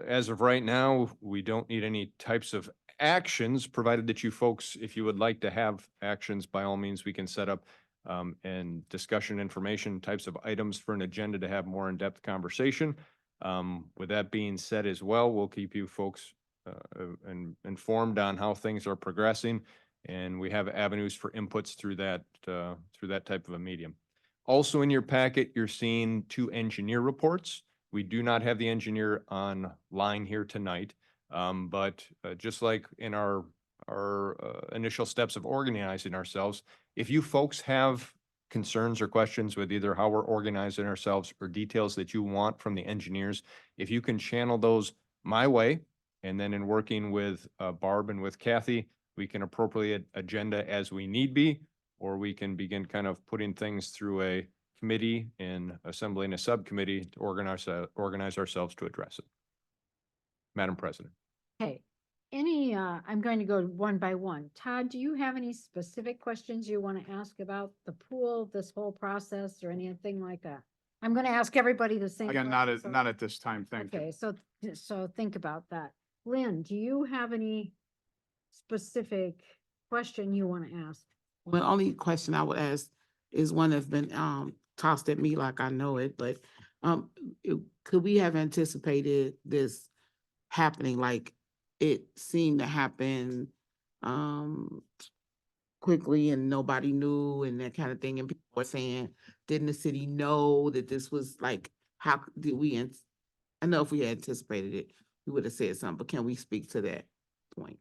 as of right now, we don't need any types of actions, provided that you folks, if you would like to have actions, by all means, we can set up and discussion information types of items for an agenda to have more in-depth conversation. With that being said as well, we'll keep you folks informed on how things are progressing. And we have avenues for inputs through that type of a medium. Also in your packet, you're seeing 2 engineer reports. We do not have the engineer online here tonight. But just like in our initial steps of organizing ourselves, if you folks have concerns or questions with either how we're organizing ourselves or details that you want from the engineers, if you can channel those my way, and then in working with Barb and with Kathy, we can appropriate agenda as we need be, or we can begin kind of putting things through a committee and assembling a subcommittee to organize ourselves to address it. Madam President. Okay, I'm going to go one by one. Todd, do you have any specific questions you want to ask about the pool, this whole process, or anything like that? I'm going to ask everybody the same. Again, question, so- not at this time, thank you. Okay, so think about that. Lynn, do you have any specific question you want to ask? Well, only question I would ask is one that's been tossed at me like I know it, but could we have anticipated this happening? Like it seemed to happen quickly and nobody knew and that kind of thing. And people were saying, didn't the city know that this was like, how did we, I know if we had anticipated it, we would have said something, but can we speak to that point?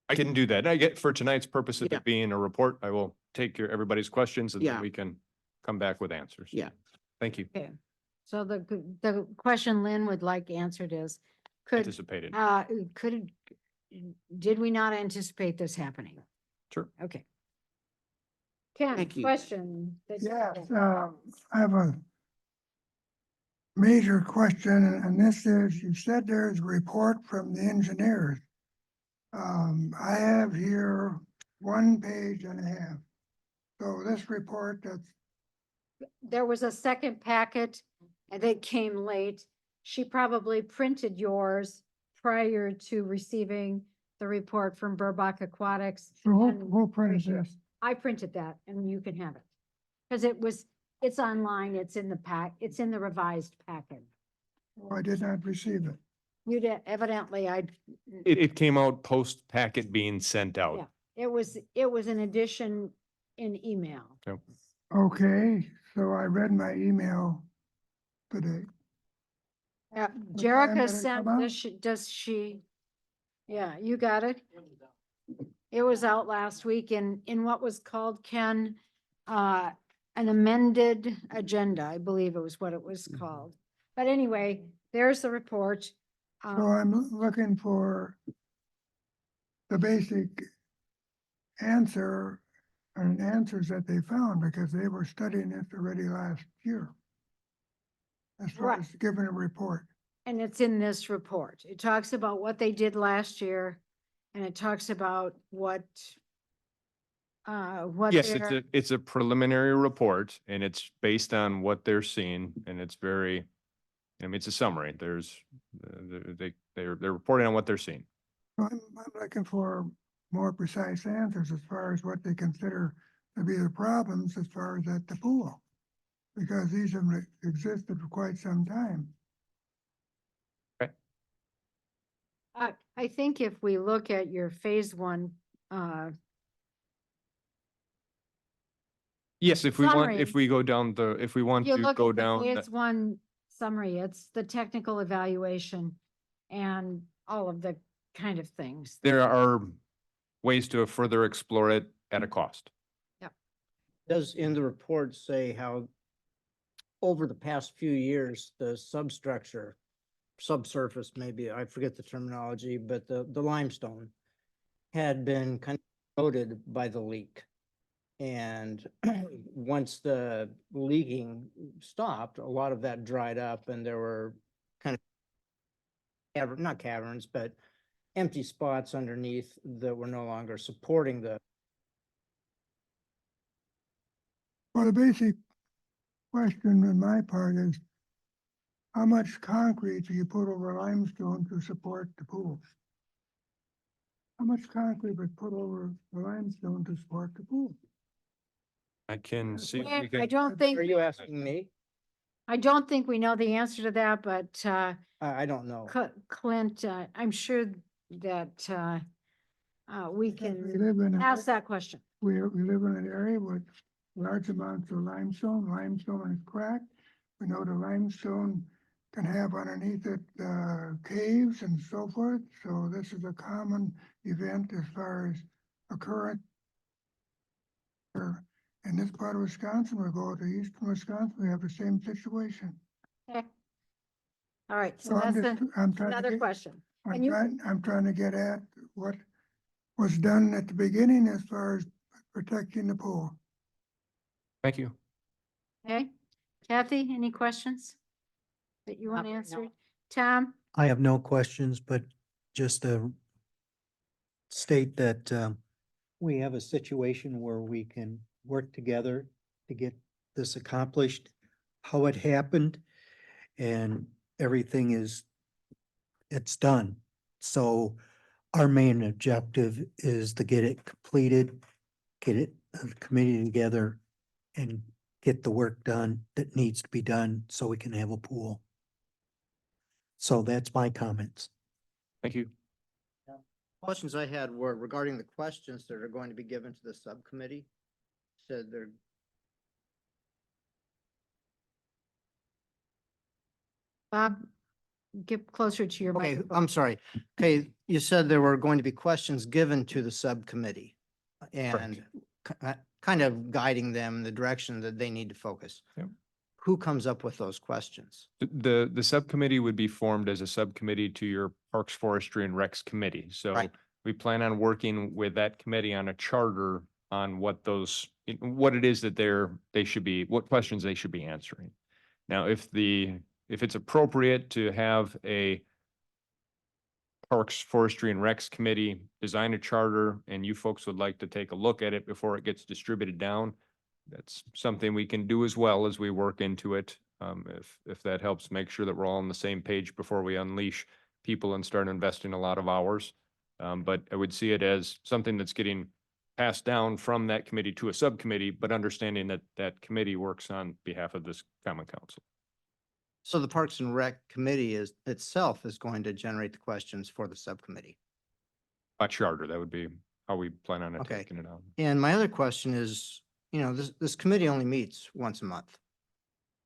I can do that. I get for tonight's purpose of Yeah. it being a report, I will take everybody's questions and then Yeah. we can come back with answers. Yeah. Thank you. Okay, so the question Lynn would like answered is, Anticipated. did we not anticipate this happening? Sure. Okay. Ken, Thank you. question. Yes, I have a major question, and this is, you said there's a report from the engineers. I have here 1 page and a half. So this report that's, There was a second packet and it came late. She probably printed yours prior to receiving the report from Burbach Aquatics. so and who printed Richard. this? I printed that and you can have it. Because it's online, it's in it's in the revised packet. Oh, I did not receive it. You did, evidently, It came out post packet being sent yeah, out. it was an addition in email. Okay, so I read my email today. What time did Jerica it sent, come out? does she? Yeah, you got it. It was out last week in what was called, Ken, an amended agenda, I believe it was what it was called. But anyway, there's the report. So I'm looking for the basic answer and answers that they found because they were studying this already last year. As far Right. as giving a report. And it's in this report. It talks about what they did last year. And it talks about what Yes, they're- it's a preliminary report and it's based on what they're seeing and it's very, I mean, it's a summary. There's, they're reporting on what they're seeing. I'm looking for more precise answers as far as what they consider to be the problems as far as at the pool. Because these have existed for quite some time. I think if we look at your phase one, Yes, if we want, Summary. if we go down if we want you to look go at the down. phase one summary, it's the technical evaluation and all of the kind of things. There are ways to further explore it at a cost. Does in the report say how over the past few years, the substructure, subsurface, maybe, I forget the terminology, but the limestone had been kind of eroded by the leak. And once the leaking stopped, a lot of that dried up and there were kind of not caverns, but empty spots underneath that were no longer supporting the. Well, the basic question on my part is, how much concrete do you put over limestone to support the pool? How much concrete was put over the limestone to support the pool? I can see. Yeah, we can- I don't think, Are you asking me? I don't think we know the answer to that, but I don't know. Clint, I'm sure that we We can live in, ask that question. we live in an area with large amounts of limestone. Limestone is cracked. We know the limestone can have underneath it caves and so forth. So this is a common event as far as occurrence. In this part of Wisconsin, we go to eastern Wisconsin, we have the same situation. Okay. All right, so So I'm that's just, I'm trying to another get, question. I'm And you- trying to get at what was done at the beginning as far as protecting the pool. Thank you. Okay, Kathy, any questions that you want answered? Tom? I have no questions, but just to state that we have a situation where we can work together to get this accomplished, how it happened, and everything it's done. So our main objective is to get it completed, get it, the committee together, and get the work done that needs to be done so we can have a pool. So that's my comments. Thank you. Questions I had were regarding the questions that are going to be given to the subcommittee. Said they're, Bob, get closer to your okay, microphone. I'm sorry. Okay, you said there were going to be questions given to the subcommittee and kind of guiding them in the direction that they need to focus. Yep. Who comes up with those questions? The subcommittee would be formed as a subcommittee to your Parks, Forestry and Recs Committee. So Right. we plan on working with that committee on a charter on what what it is that they should be, what questions they should be answering. Now, if it's appropriate to have a Parks, Forestry and Recs Committee design a charter and you folks would like to take a look at it before it gets distributed down, that's something we can do as well as we work into it. If that helps make sure that we're all on the same page before we unleash people and start investing a lot of hours. But I would see it as something that's getting passed down from that committee to a subcommittee, but understanding that that committee works on behalf of this common council. So the Parks and Rec Committee itself is going to generate the questions for the subcommittee. A charter, that would be how we plan on it Okay. taking it on. And my other question is, this committee only meets once a month.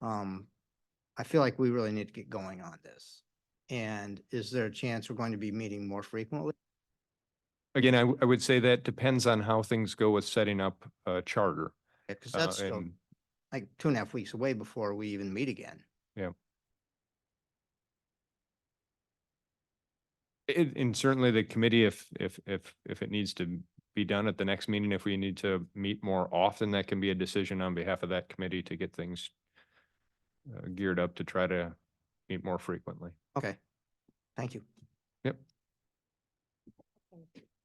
I feel like we really need to get going on this. And is there a chance we're going to be meeting more frequently? Again, I would say that depends on how things go with setting up a charter. Because that's still and- like 2.5 weeks away before we even meet again. Yeah. And certainly the committee, if it needs to be done at the next meeting, if we need to meet more often, that can be a decision on behalf of that committee to get things geared up to try to meet more frequently. Okay, thank you. Yep.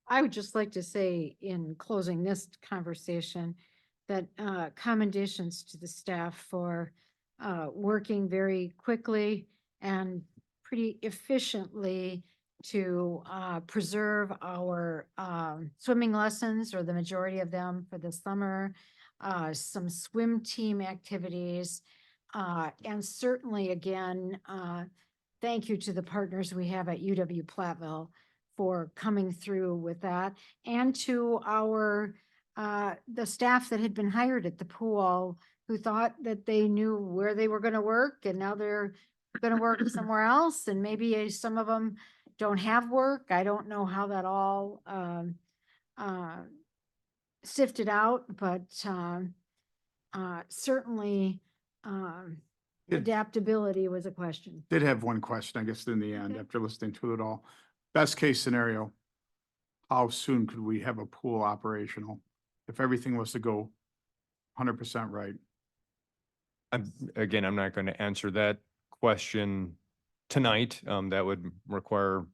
I would just like to say in closing this conversation that commendations to the staff for working very quickly and pretty efficiently to preserve our swimming lessons, or the majority of them, for the summer, some swim team activities, and certainly again, thank you to the partners we have at UW Platteville for coming through with that, and to our the staff that had been hired at the pool who thought that they knew where they were going to work, and now they're going to work somewhere else, and maybe some of them don't have work. I don't know how that all sifted out, but certainly Good. adaptability was a question. Did have one question, I guess, in the end, Okay. after listening to it all. Best case scenario, how soon could we have a pool operational if everything was to go 100% right? I'm not going to answer that question tonight. That would require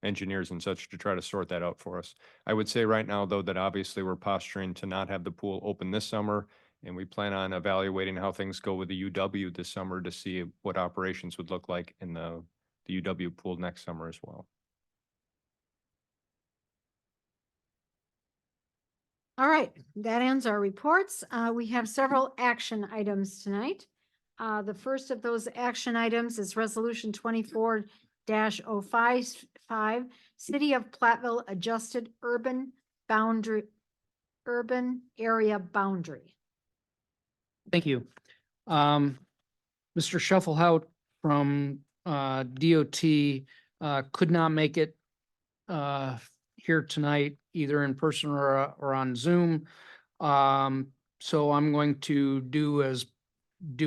engineers and such to try to sort that out for us. I would say right now, though, that obviously we're posturing to not have the pool open this summer, and we plan on evaluating how things go with the UW this summer to see what operations would look like in the UW pool next summer as well. All right, that ends our reports. We have several action items tonight. The first of those action items is resolution 24-055, City of Platteville Adjusted Urban Area Boundary. Thank you. Mr. Shufflehout from DOT could not make it here tonight, either in person or on Zoom. So I'm going to do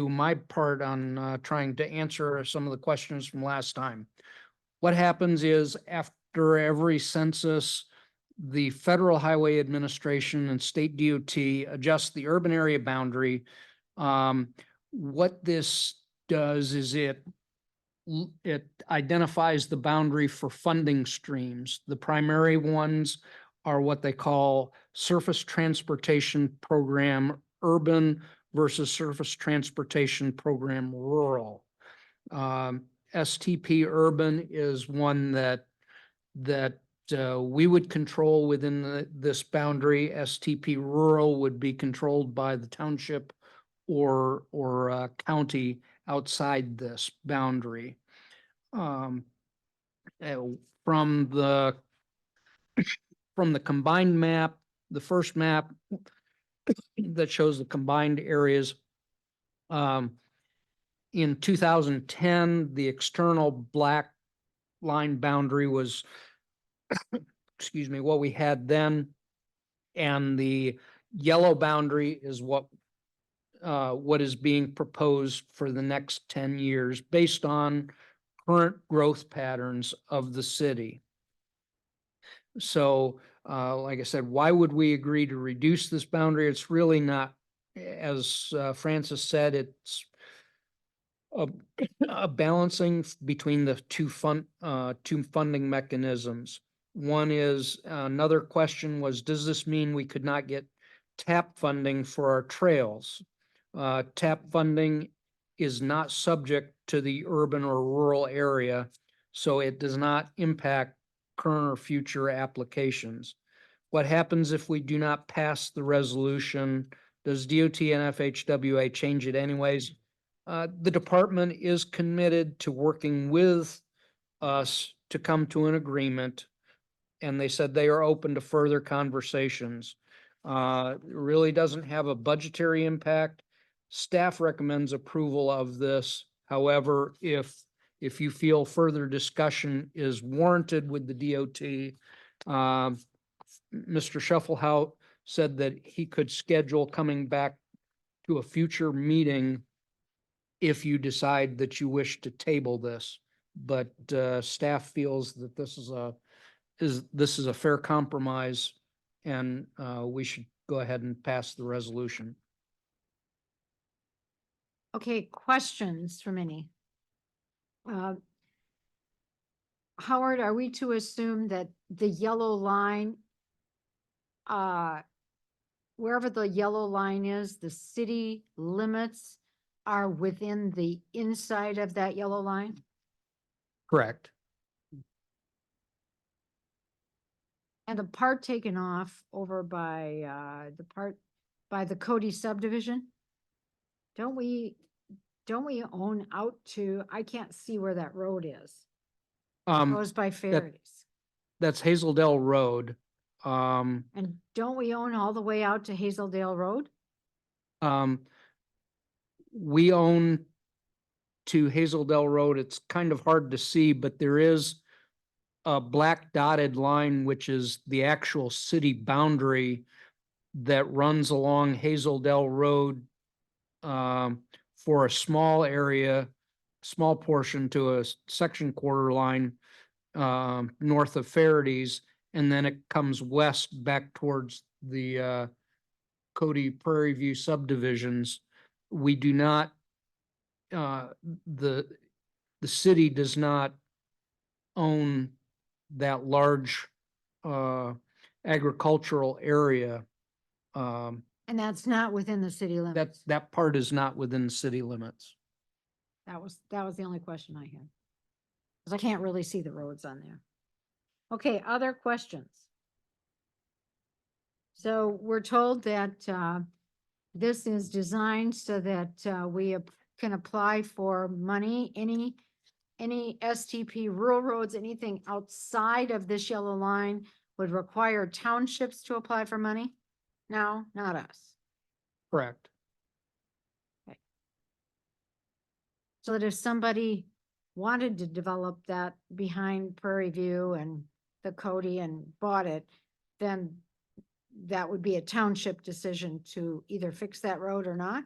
my part on trying to answer some of the questions from last time. What happens is after every census, the Federal Highway Administration and state DOT adjust the urban area boundary. What this does is it identifies the boundary for funding streams. The primary ones are what they call surface transportation program urban versus surface transportation program rural. STP urban is one that we would control within this boundary. STP rural would be controlled by the township or county outside this boundary. From the combined map, the first map that shows the combined areas, in 2010, the external black line boundary was, excuse me, what we had then, and the yellow boundary is what is being proposed for the next 10 years based on current growth patterns of the city. So, like I said, why would we agree to reduce this boundary? It's really not, as Francis said, it's a balancing between the two funding mechanisms. One is, another question was, does this mean we could not get TAP funding for our trails? TAP funding is not subject to the urban or rural area, so it does not impact current or future applications. What happens if we do not pass the resolution? Does DOT and FHWA change it anyways? The department is committed to working with us to come to an agreement, and they said they are open to further conversations. It really doesn't have a budgetary impact. Staff recommends approval of this. However, if you feel further discussion is warranted with the DOT, Mr. Shufflehout said that he could schedule coming back to a future meeting if you decide that you wish to table this. But staff feels that this is a fair compromise, and we should go ahead and pass the resolution. Okay, questions from any? Howard, are we to assume that the yellow line, wherever the yellow line is, the city limits are within the inside of that yellow line? Correct. And the part taken off over by the Cody subdivision? Don't we own out to, I can't see where that road is. Goes by Faradays. That's Hazeldale Road. And don't we own all the way out to Hazeldale Road? We own to Hazeldale Road. It's kind of hard to see, but there is a black dotted line, which is the actual city boundary that runs along Hazeldale Road for a small area, small portion to a section quarter line north of Faradays, and then it comes west back towards the Cody Prairie View subdivisions. We do not, the city does not own that large agricultural area. And that's not within the city limits. That part is not within the city limits. That was the only question I had. Because I can't really see the roads on there. Okay, other questions? So we're told that this is designed so that we can apply for money, any STP, rural roads, anything outside of this yellow line would require townships to apply for money? No, not us. Correct. So that if somebody wanted to develop that behind Prairie View and the Cody and bought it, then that would be a township decision to either fix that road or not?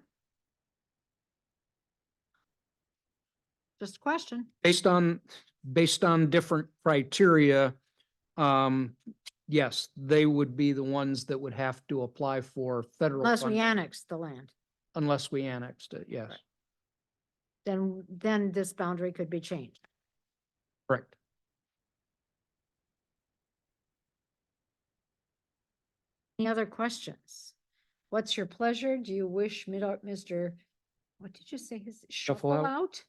Just a question. Based on different criteria, yes, they would be the ones that would have to apply for federal Unless we funding, annex the land, unless we annexed it, yes, then this boundary could be changed. correct. Any other questions? What's your pleasure? Do you wish Mr. What did you say? His Shuffle Shuffleout? Out?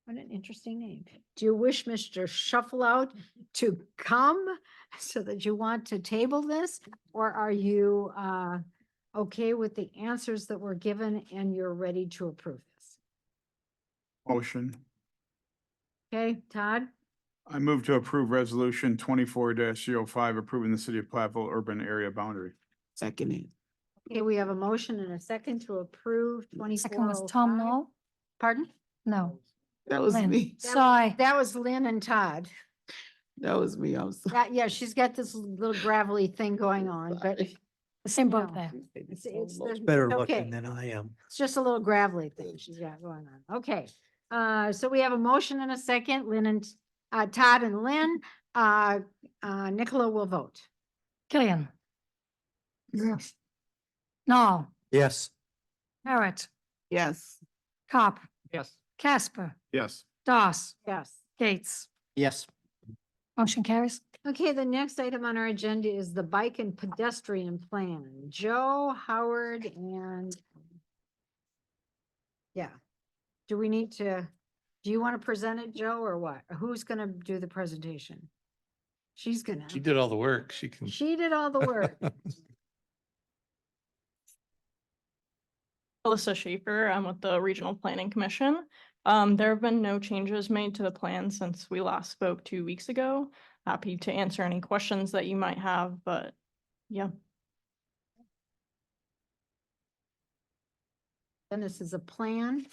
What an interesting name. Do you wish Mr. Shuffle Out to come so that you want to table this? Or are you okay with the answers that were given and you're ready to approve this? Motion. Okay, Todd? I move to approve resolution 24-05, approving the city of Platteville urban area boundary. Second it. Okay, we have a motion and a second to approve Second was 2405. Tom Knoll? Pardon? No. That was Lynn. me. Sorry. That was Lynn and Todd. That was me. I'm sorry. Yeah, she's got this little gravelly thing going on, but The same boat No. there. it's Better okay. looking than I am. It's just a little gravelly thing she's got going on. Okay. So we have a motion and a second, Lynn and Todd and Lynn. Nicola will vote. Killian, Yes. Knoll, Yes. Barrett, Yes. Cop, Yes. Casper, Yes. Doss, Yes. Gates. Yes. Motion carries. Okay, the next item on our agenda is the bike and pedestrian plan. Joe, Howard, and yeah. Do we need to, do you want to present it, Joe, or what? Who's gonna do the presentation? She's gonna. She did all the work. She can. She did all the work. Alyssa Schaefer. I'm with the Regional Planning Commission. There have been no changes made to the plan since we last spoke 2 weeks ago. Happy to answer any questions that you might have, but yeah. And this is a plan.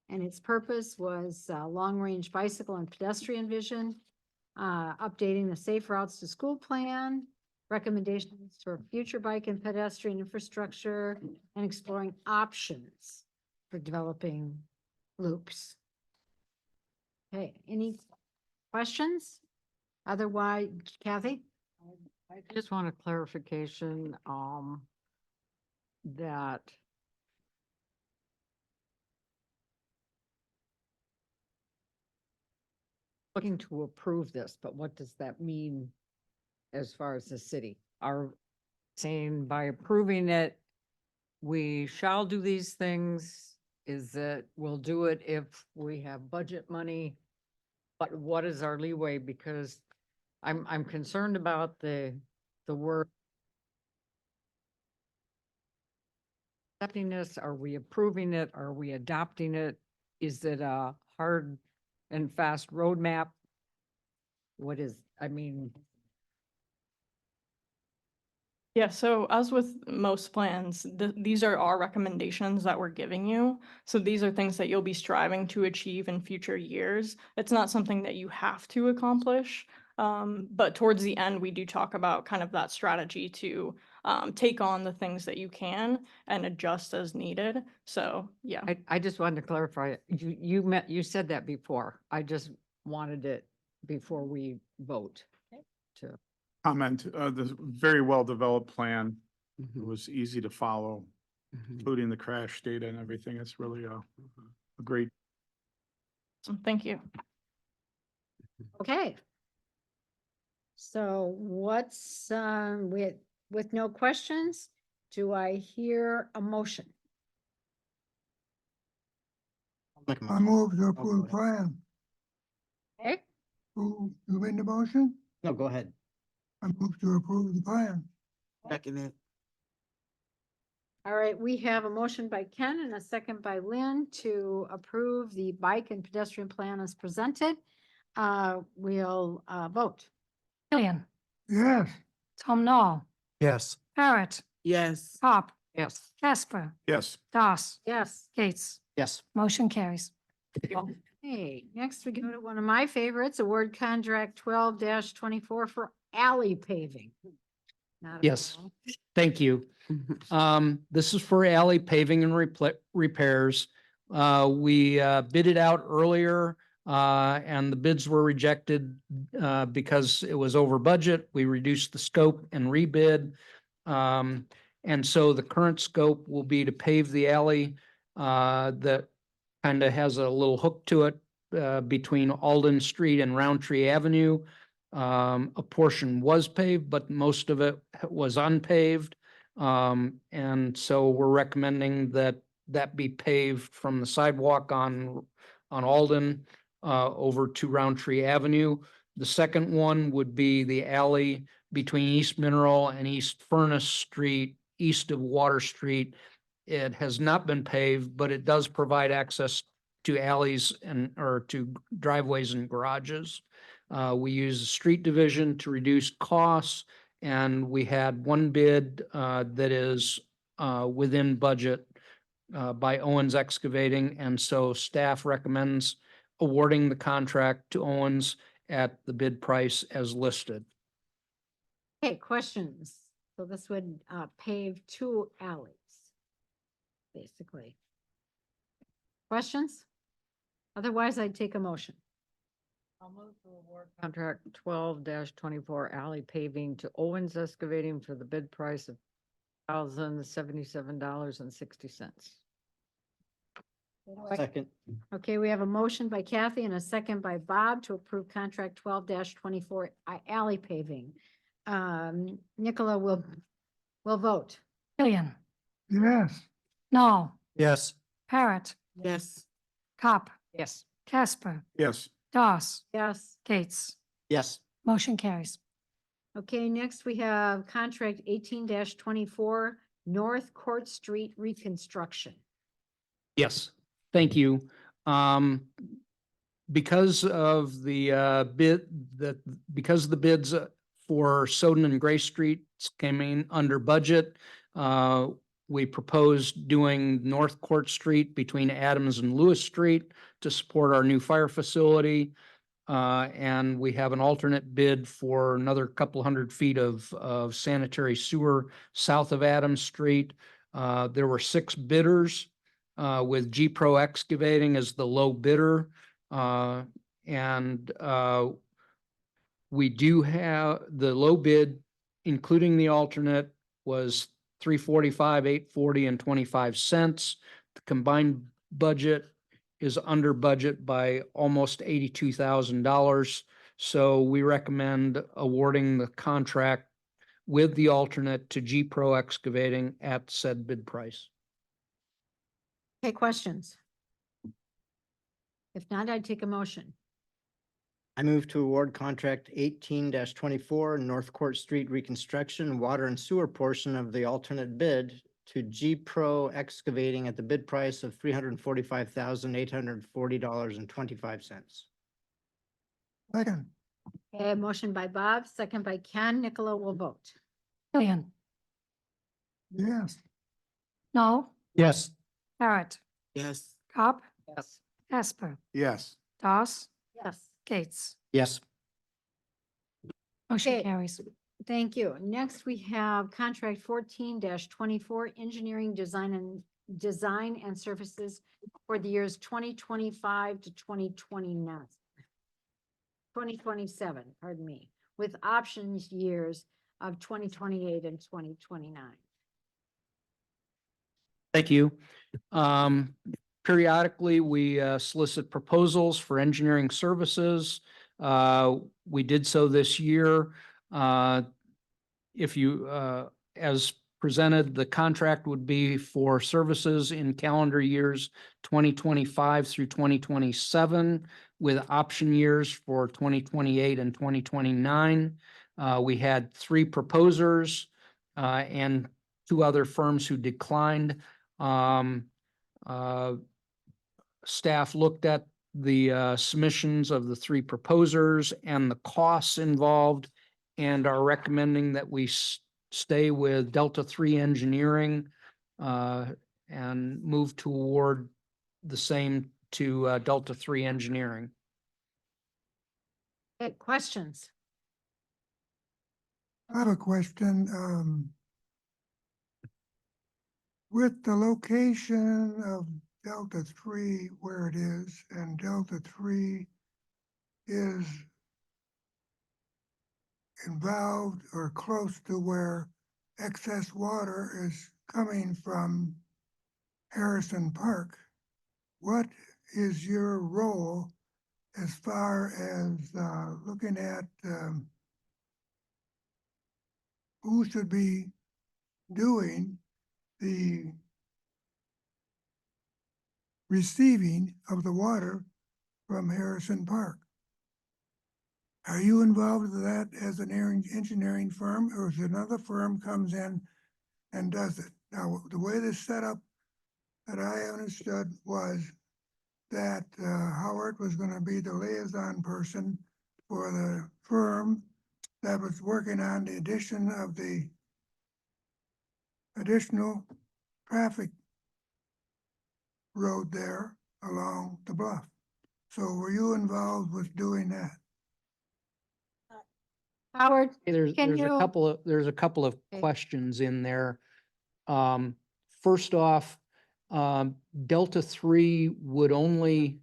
And its purpose was long-range bicycle and pedestrian vision, updating the safe routes to school plan, recommendations for future bike and pedestrian infrastructure, and exploring options for developing loops. Okay, any questions? Otherwise, Kathy? I just want a clarification, that looking to approve this, but what does that mean as far as the city? Are saying by approving it, we shall do these things? Is that we'll do it if we have budget money? But what is our leeway? Because I'm concerned about the word accepting this. Are we approving it? Are we adopting it? Is it a hard and fast roadmap? What is, I mean, Yeah, so as with most plans, these are our recommendations that we're giving you. So these are things that you'll be striving to achieve in future years. It's not something that you have to accomplish. But towards the end, we do talk about kind of that strategy to take on the things that you can and adjust as needed. So, yeah. I just wanted to clarify, you said that before. I just wanted it before we vote to. Comment, this very well-developed plan. It was easy to follow, including the crash data and everything. It's really a great. Thank you. Okay. So what's, with no questions, do I hear a motion? I move to approve the plan. Okay, Who made the motion? No, go ahead. I move to approve the plan. Second it. All right, we have a motion by Ken and a second by Lynn to approve the bike and pedestrian plan as presented. We'll vote. Killian, Yes. Tom Noel, Yes. Parrot, Yes. Pop, Yes. Casper, Yes. Doss, Yes. Gates. Yes. Motion carries. Hey, next we go to one of my favorites, award contract 12-24 for alley paving. Not a Yes. problem. Thank you. This is for alley paving and repairs. We bid it out earlier, and the bids were rejected because it was over budget. We reduced the scope and rebid. And so the current scope will be to pave the alley that kind of has a little hook to it between Alden Street and Roundtree Avenue. A portion was paved, but most of it was unpaved. And so we're recommending that that be paved from the sidewalk on Alden over to Roundtree Avenue. The second one would be the alley between East Mineral and East Furnace Street, east of Water Street. It has not been paved, but it does provide access to alleys or to driveways and garages. We use the street division to reduce costs, and we had one bid that is within budget by Owens Excavating, and so staff recommends awarding the contract to Owens at the bid price as listed. Okay, questions? So this would pave 2 alleys, basically. Questions? Otherwise, I'd take a motion. I'll move to award contract 12-24 alley paving to Owens Excavating for the bid price of $1,077.60. Second. Okay, we have a motion by Kathy and a second by Bob to approve contract 12-24 alley paving. Nicola will vote. Killian, Yes. Noel, Yes. Parrot, Yes. Cop, Yes. Casper, Yes. Doss, Yes. Gates. Yes. Motion carries. Okay, next we have contract 18-24 North Court Street reconstruction. Yes, thank you. Because of the because the bids for Soden and Gray Streets came in under budget, we proposed doing North Court Street between Adams and Lewis Street to support our new fire facility. And we have an alternate bid for another couple hundred feet of sanitary sewer south of Adams Street. There were 6 bidders, with G Pro Excavating as the low bidder. We do have the low bid, including the alternate, was $345, $840, and 25 cents. The combined budget is under budget by almost $82,000. So we recommend awarding the contract with the alternate to G Pro Excavating at said bid price. Okay, questions? If not, I'd take a motion. I move to award contract 18-24 North Court Street reconstruction, water and sewer portion of the alternate bid to G Pro Excavating at the bid price of $345,840.25. Second. Okay, motion by Bob, second by Ken. Nicola will vote. Killian, Yes. Noel, Yes. Parrot, Yes. Cop, Yes. Casper, Yes. Doss, Yes. Gates. Yes. Motion Okay. carries. Thank you. Next, we have contract 14-24 engineering design and services for the years 2025 to 2029. 2027, pardon me, with options years of 2028 and 2029. Thank you. Periodically, we solicit proposals for engineering services. We did so this year. If you, as presented, the contract would be for services in calendar years 2025 through 2027, with option years for 2028 and 2029. We had 3 proposers, and two other firms who declined. Uh, Staff looked at the submissions of the three proposers and the costs involved and are recommending that we stay with Delta 3 Engineering and move to award the same to Delta 3 Engineering. Okay, questions? I have a question. With the location of Delta 3 where it is, and Delta 3 is involved or close to where excess water is coming from Harrison Park, what is your role as far as looking at who should be doing the receiving of the water from Harrison Park? Are you involved with that as an engineering firm, or is another firm comes in and does it? Now, the way this set up that I understood was that Howard was going to be the liaison person for the firm that was working on the addition of the additional traffic road there along the bluff. So were you involved with doing that? Howard, There's Can a you- couple of Okay. questions in there. First off, Delta 3 would only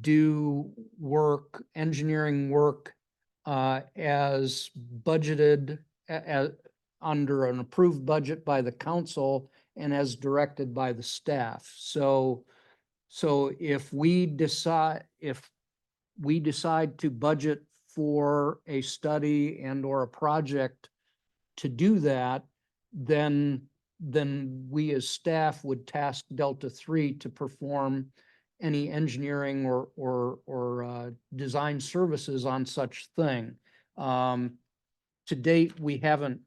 do work, engineering work, as budgeted under an approved budget by the council and as directed by the staff. So if we decide to budget for a study and or a project to do that, then we as staff would task Delta 3 to perform any engineering or design services on such thing. To date, we haven't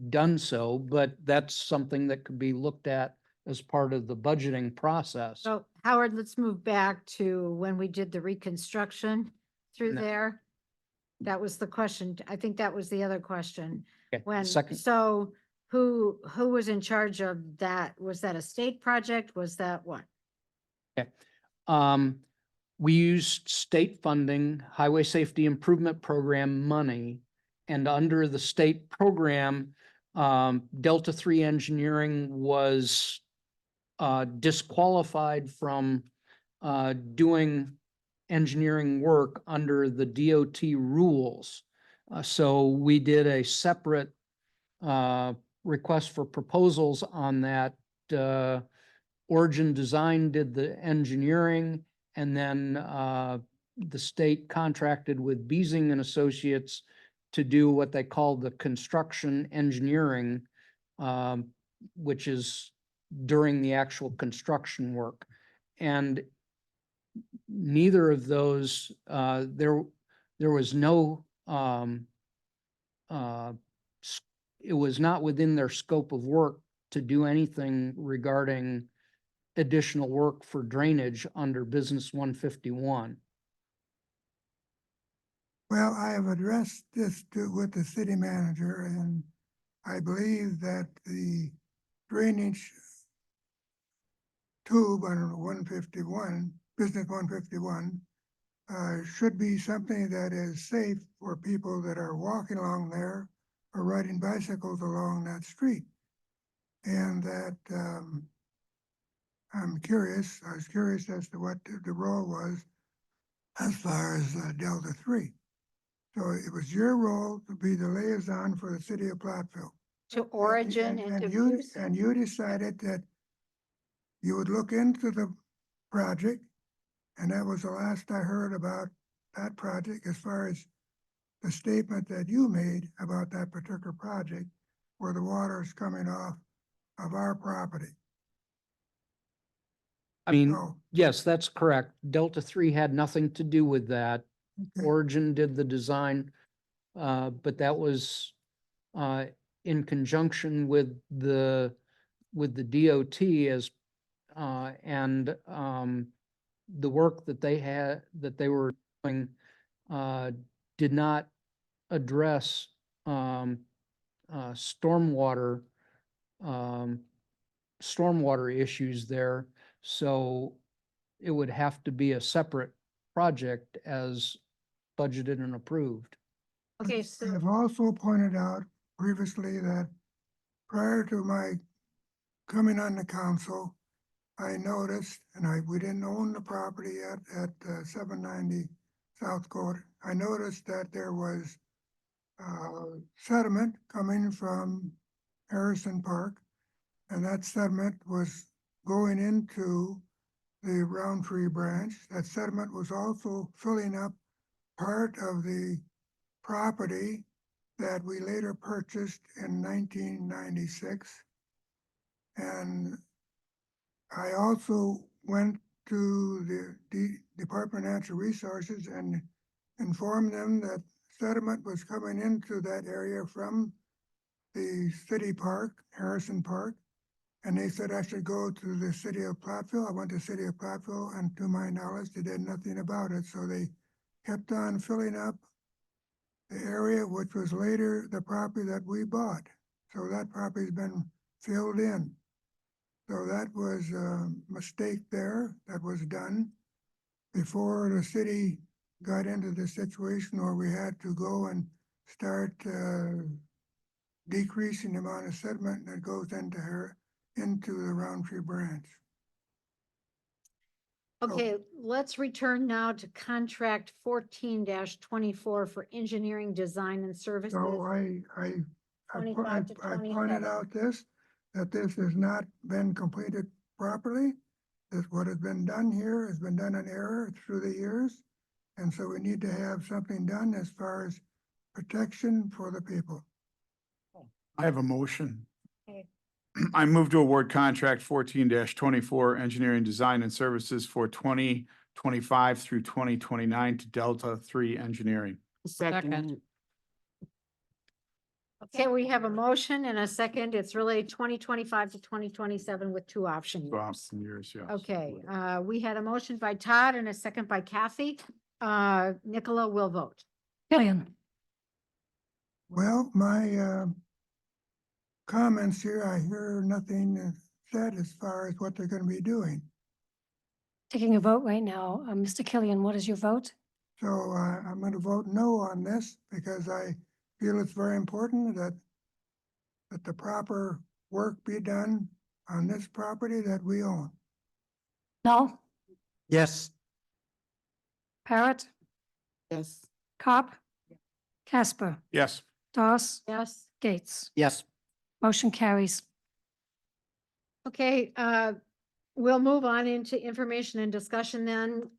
done so, but that's something that could be looked at as part of the budgeting process. So Howard, let's move back to when we did the reconstruction through No. there. That was the question. I think that was the other question. Okay, When, second- so who was in charge of that? Was that a state project? Was that what? Okay. We used state funding, Highway Safety Improvement Program money, and under the state program, Delta 3 Engineering was disqualified from doing engineering work under the DOT rules. So we did a separate request for proposals on that. Origin Design did the engineering, and then the state contracted with Beasing and Associates to do what they call the construction engineering, which is during the actual construction work. And neither of those, there was no, it was not within their scope of work to do anything regarding additional work for drainage under Business 151. Well, I have addressed this with the city manager, and I believe that the drainage tube on 151, Business 151, should be something that is safe for people that are walking along there or riding bicycles along that street. And that I was curious as to what the role was as far as Delta 3. So it was your role to be the liaison for the city of Platteville. To Origin and to Beasing. And you decided that you would look into the project, and that was the last I heard about that project as far as the statement that you made about that particular project where the water is coming off of our property. I mean, Oh. yes, that's correct. Delta 3 had nothing to do with that. Okay. Origin did the design, but that was in conjunction with the DOT as, and, the work that they were doing, did not address, stormwater, stormwater issues there. So it would have to be a separate project as budgeted and approved. Okay, so I've also pointed out previously that prior to my coming on the council, I noticed, and we didn't own the property yet at 790 South Court. I noticed that there was sediment coming from Harrison Park, and that sediment was going into the Roundtree branch. That sediment was also filling up part of the property that we later purchased in 1996. And I also went to the Department of Natural Resources and informed them that sediment was coming into that area from the city park, Harrison Park. And they said I should go to the city of Platteville. I went to the city of Platteville, and to my knowledge, they did nothing about it. So they kept on filling up the area, which was later the property that we bought. So that property's been filled in. So that was a mistake there that was done before the city got into the situation where we had to go and start decreasing the amount of sediment that goes into the Roundtree branch. okay, let's return now to contract 14-24 for engineering, design and services. So I 25 to pointed 27. out that this has not been completed properly. That what has been done here has been done in error through the years. And so we need to have something done as far as protection for the people. I have a motion. Okay. I move to award contract 14-24 engineering design and services for 2025 through 2029 to Delta 3 Engineering. Second. Okay, we have a motion and a second. It's really 2025 to 2027 with two option years. Boston years, yeah. Okay, we had a motion by Todd and a second by Kathy. Nicola will vote. Killian, Well, my comments here, I hear nothing said as far as what they're going to be doing. taking a vote right now. Mr. Killian, what is your vote? So I'm going to vote no on this because I feel it's very important that the proper work be done on this property that we own. No? Yes. Parrot? Yes. Cop? Casper? Yes. Doss? Yes. Gates? Yes. Motion carries. Okay, we'll move on into information and discussion then.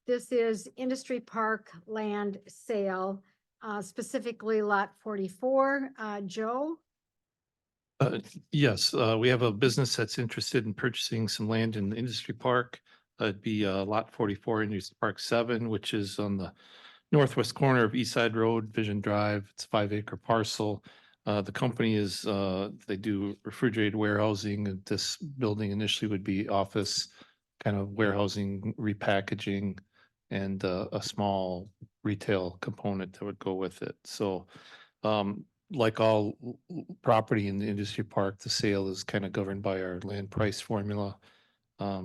This is Industry Park land sale, specifically lot 44. Joe? Yes, we have a business that's interested in purchasing some land in the industry park. It'd be lot 44 Industry Park 7, which is on the northwest corner of East Side Road, Vision Drive. It's a 5-acre parcel. The company is, they do refrigerated warehousing. And this building initially would be office, kind of warehousing, repackaging, and a small retail component that would go with it. So like all property in the industry park, the sale is kind of governed by our land price formula.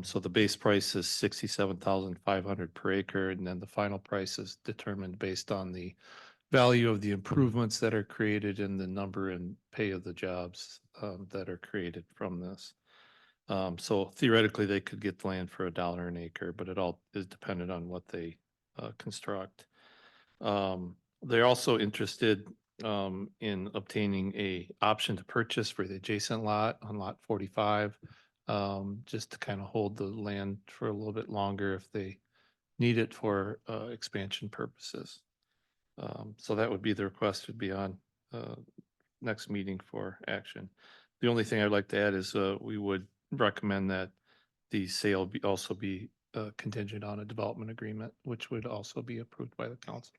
So the base price is 67,500 per acre, and then the final price is determined based on the value of the improvements that are created and the number and pay of the jobs that are created from this. So theoretically, they could get the land for $1 an acre, but it all is dependent on what they construct. They're also interested in obtaining a option to purchase for the adjacent lot on lot 45, just to kind of hold the land for a little bit longer if they need it for expansion purposes. So that would be the request, would be on next meeting for action. The only thing I'd like to add is we would recommend that the sale also be contingent on a development agreement, which would also be approved by the council.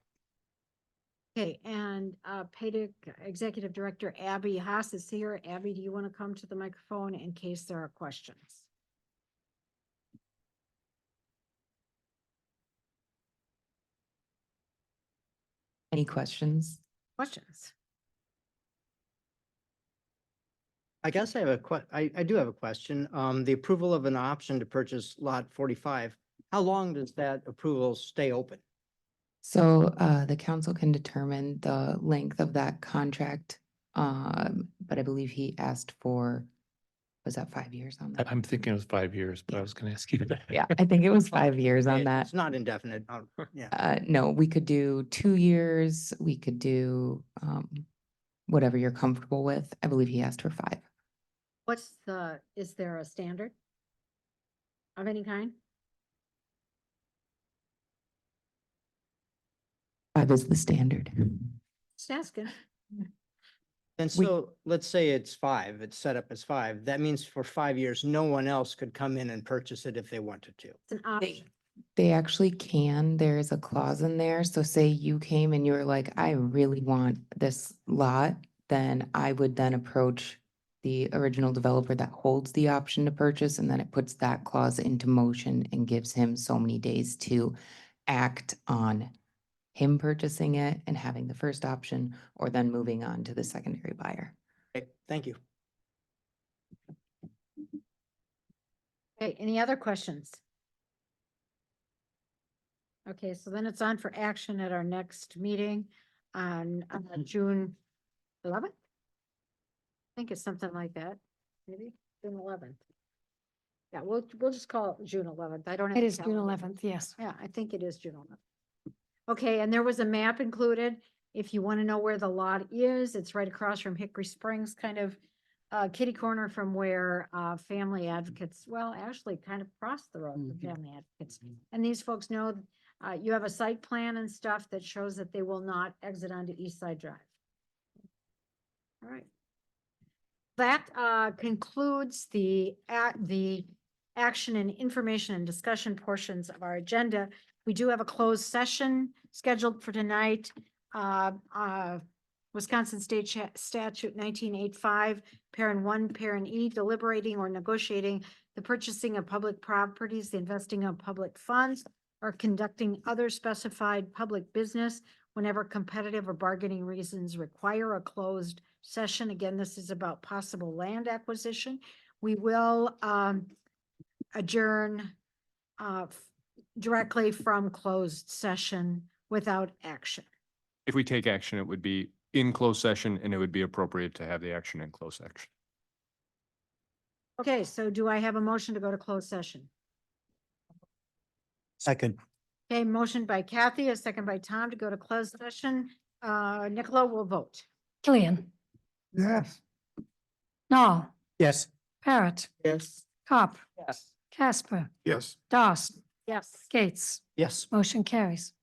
Okay, and PADIC Executive Director Abby Haas is here. Abby, do you want to come to the microphone in case there are questions? Any questions? Questions? I guess I have I do have a question. The approval of an option to purchase lot 45, how long does that approval stay open? So the council can determine the length of that contract. But I believe he asked for, was that 5 years on that? I'm thinking it was 5 years, but I was gonna ask you that. Yeah, I think it was 5 years on that. It's not indefinite. Yeah. No, we could do 2 years, we could do whatever you're comfortable with. I believe he asked for 5. Is there a standard of any kind? 5 is the standard. Just asking. And so let's say it's 5, it's set up as 5. That means for 5 years, no one else could come in and purchase it if they wanted to. It's an option. They actually can. There's a clause in there. So say you came and you were like, I really want this lot, then I would then approach the original developer that holds the option to purchase, and then it puts that clause into motion and gives him so many days to act on him purchasing it and having the first option, or then moving on to the secondary buyer. Okay, thank you. Okay, any other questions? Okay, so then it's on for action at our next meeting on June 11th? I think it's something like that, maybe June 11th. Yeah, we'll just call it June 11th. I don't have. It the is June calendar. 11th, yes. Yeah, I think it is June 11th. Okay, and there was a map included. If you want to know where the lot is, it's right across from Hickory Springs, kind of kitty corner from where Family Advocates, well, actually kind of across the road from Family Advocates. And these folks know you have a site plan and stuff that shows that they will not exit onto East Side Drive. All right. That concludes the action and information and discussion portions of our agenda. We do have a closed session scheduled for tonight. Wisconsin State Statute 1985, parent 1, parent E, deliberating or negotiating the purchasing of public properties, the investing of public funds, or conducting other specified public business whenever competitive or bargaining reasons require a closed session. Again, this is about possible land acquisition. We will adjourn directly from closed session without action. If we take action, it would be in closed session and it would be appropriate to have the action in closed section. Okay, so do I have a motion to go to closed session? Second. Okay, motion by Kathy, a second by Tom to go to closed session. Nicola will vote. Killian, Yes. Noel, Yes. Parrot, Yes. Cop, Yes. Casper, Yes. Doss, Yes. Gates. Yes. Motion carries.